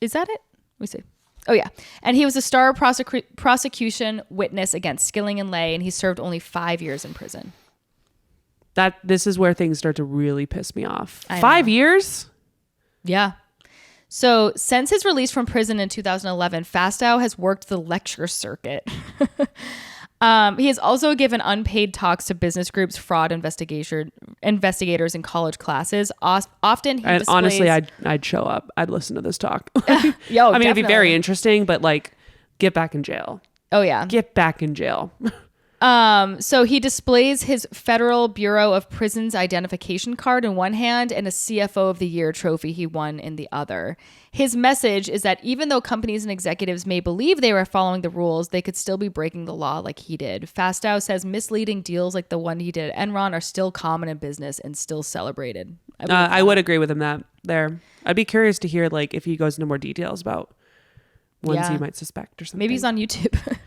is that it? Let me see. Oh, yeah. And he was a star prosecution witness against Skilling and Lay, and he served only 5 years in prison. This is where things start to really piss me off. I 5 know. years? Yeah. So since his release from prison in 2011, Fastow has worked the lecture circuit. He has also given unpaid talks to business groups, fraud investigators, in college classes. Often he displays... Honestly, I'd show up. I'd listen to this talk. Yo, I mean, it'd be very interesting, but like, get back in jail. Oh, yeah. Get back in jail. So he displays his Federal Bureau of Prisons identification card in one hand and a CFO of the Year trophy he won in the other. His message is that even though companies and executives may believe they were following the rules, they could still be breaking the law like he did. Fastow says misleading deals like the one he did at Enron are still common in business and still celebrated. I would agree with him there. I'd be curious to hear like if he goes into more details about ones he might suspect or something. Maybe he's on YouTube.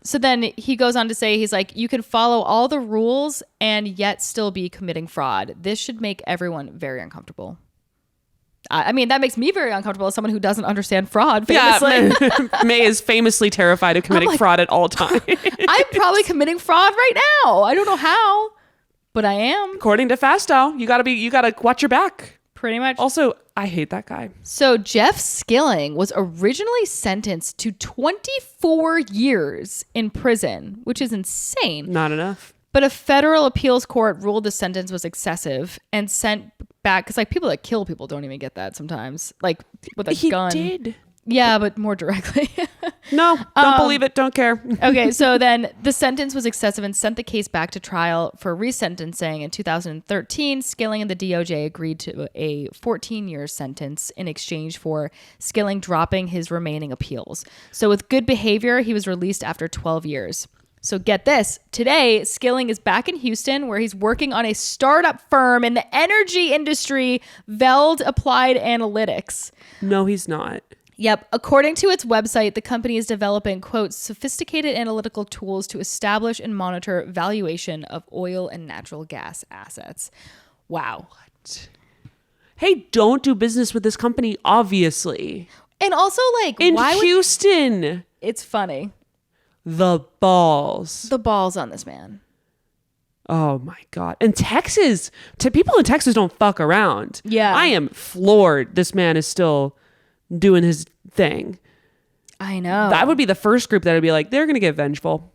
So then he goes on to say, he's like, you can follow all the rules and yet still be committing fraud. This should make everyone very uncomfortable. I mean, that makes me very uncomfortable as someone who doesn't understand fraud. Famously. Yeah, May is famously terrified of committing fraud at all times. I'm probably committing fraud right now. I don't know how, but I am. According to Fastow, you gotta watch your back. Pretty much. Also, I hate that guy. So Jeff Skilling was originally sentenced to 24 years in prison, which is insane. Not enough. But a federal appeals court ruled the sentence was excessive and sent back, because like people that kill people don't even get that sometimes, like with a gun. He did. Yeah, but more directly. No, don't believe it. Don't care. Okay, so then the sentence was excessive and sent the case back to trial for resentencing. In 2013, Skilling and the DOJ agreed to a 14-year sentence in exchange for Skilling dropping his remaining appeals. So with good behavior, he was released after 12 years. So get this, today, Skilling is back in Houston where he's working on a startup firm in the energy industry, Veld Applied Analytics. No, he's not. Yep. According to its website, the company is developing, quote, sophisticated analytical tools to establish and monitor valuation of oil and natural gas assets. Wow. What? hey, don't do business with this company, obviously. And also, like, In why Houston. It's funny. The balls. The balls on this man. Oh my God. And Texas, people in Texas don't fuck around. Yeah. I am floored. This man is still doing his thing. I know. That would be the first group that would be like, they're going to get vengeful.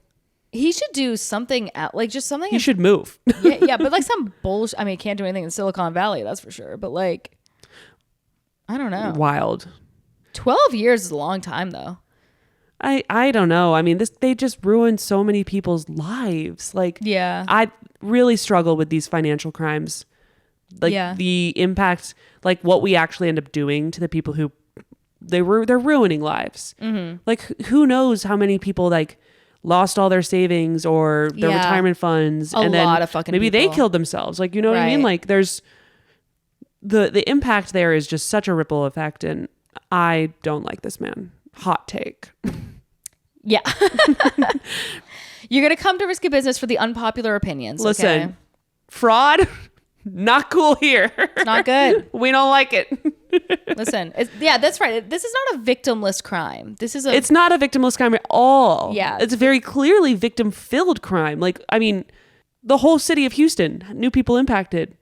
He should do something like just something. He should move. yeah, but like some bullshit. I mean, he can't do anything in Silicon Valley, that's for sure. But like, I don't know. Wild. 12 years is a long time though. I don't know. I mean, they just ruined so many people's lives. Like, yeah, I really struggle with these financial crimes. Like the impact, like what we actually end up doing to the people who they're ruining lives. Mm-hmm. Like, who knows how many people like lost all their savings or their retirement funds, and then lot of fucking maybe people. they killed themselves. Like, you know what I mean? Like, there's the impact there is just such a ripple effect, and I don't like this man. Hot take. Yeah. You're going to come to Risky Business for the unpopular opinions. Listen, okay? Fraud, not cool here. It's not good. We don't like it. Listen, that's right. This is not a victimless crime. It's not a victimless crime at all. Yeah. It's a very clearly victim-filled crime. Like, I mean, the whole city of Houston, new people impacted.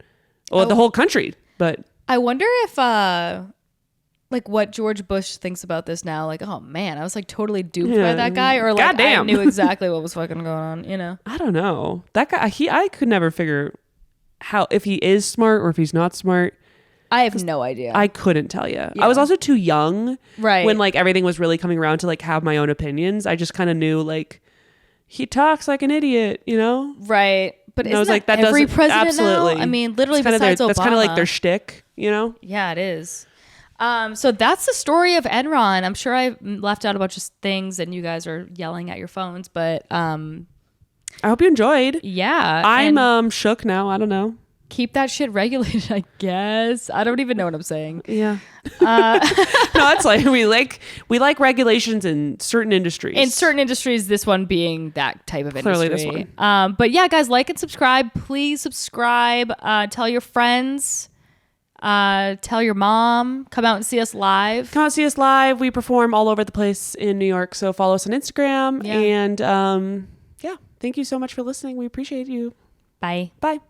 Or the whole country, but... I wonder if... like what George Bush thinks about this now. Like, oh man, I was like totally duped by that guy, or like goddamn. I knew exactly what was fucking going on, you know? I don't know. That guy, I could never figure if he is smart or if he's not smart. I have no idea. I couldn't tell you. I was also too young when like everything was really coming around to like have my own opinions. I just kind of knew like he talks like an idiot, you know? Right. But isn't like, that every president absolutely now? I mean, literally besides Obama. That's kind of like their shtick, you know? Yeah, it is. So that's the story of Enron. I'm sure I left out a bunch of things and you guys are yelling at your phones, but I hope you enjoyed. Yeah. I'm shook now. I don't know. Keep that shit regulated, I guess. I don't even know what I'm saying. Yeah. No, it's like we like regulations in certain industries. In certain industries, this one being that type of industry. Clearly this one. But yeah, guys, like and subscribe. Please subscribe. Tell your friends. Tell your mom. Come out and see us live. Come out and see us live. We perform all over the place in New York, so follow us on Instagram. Yeah. And yeah, thank you so much for listening. We appreciate you. Bye. Bye.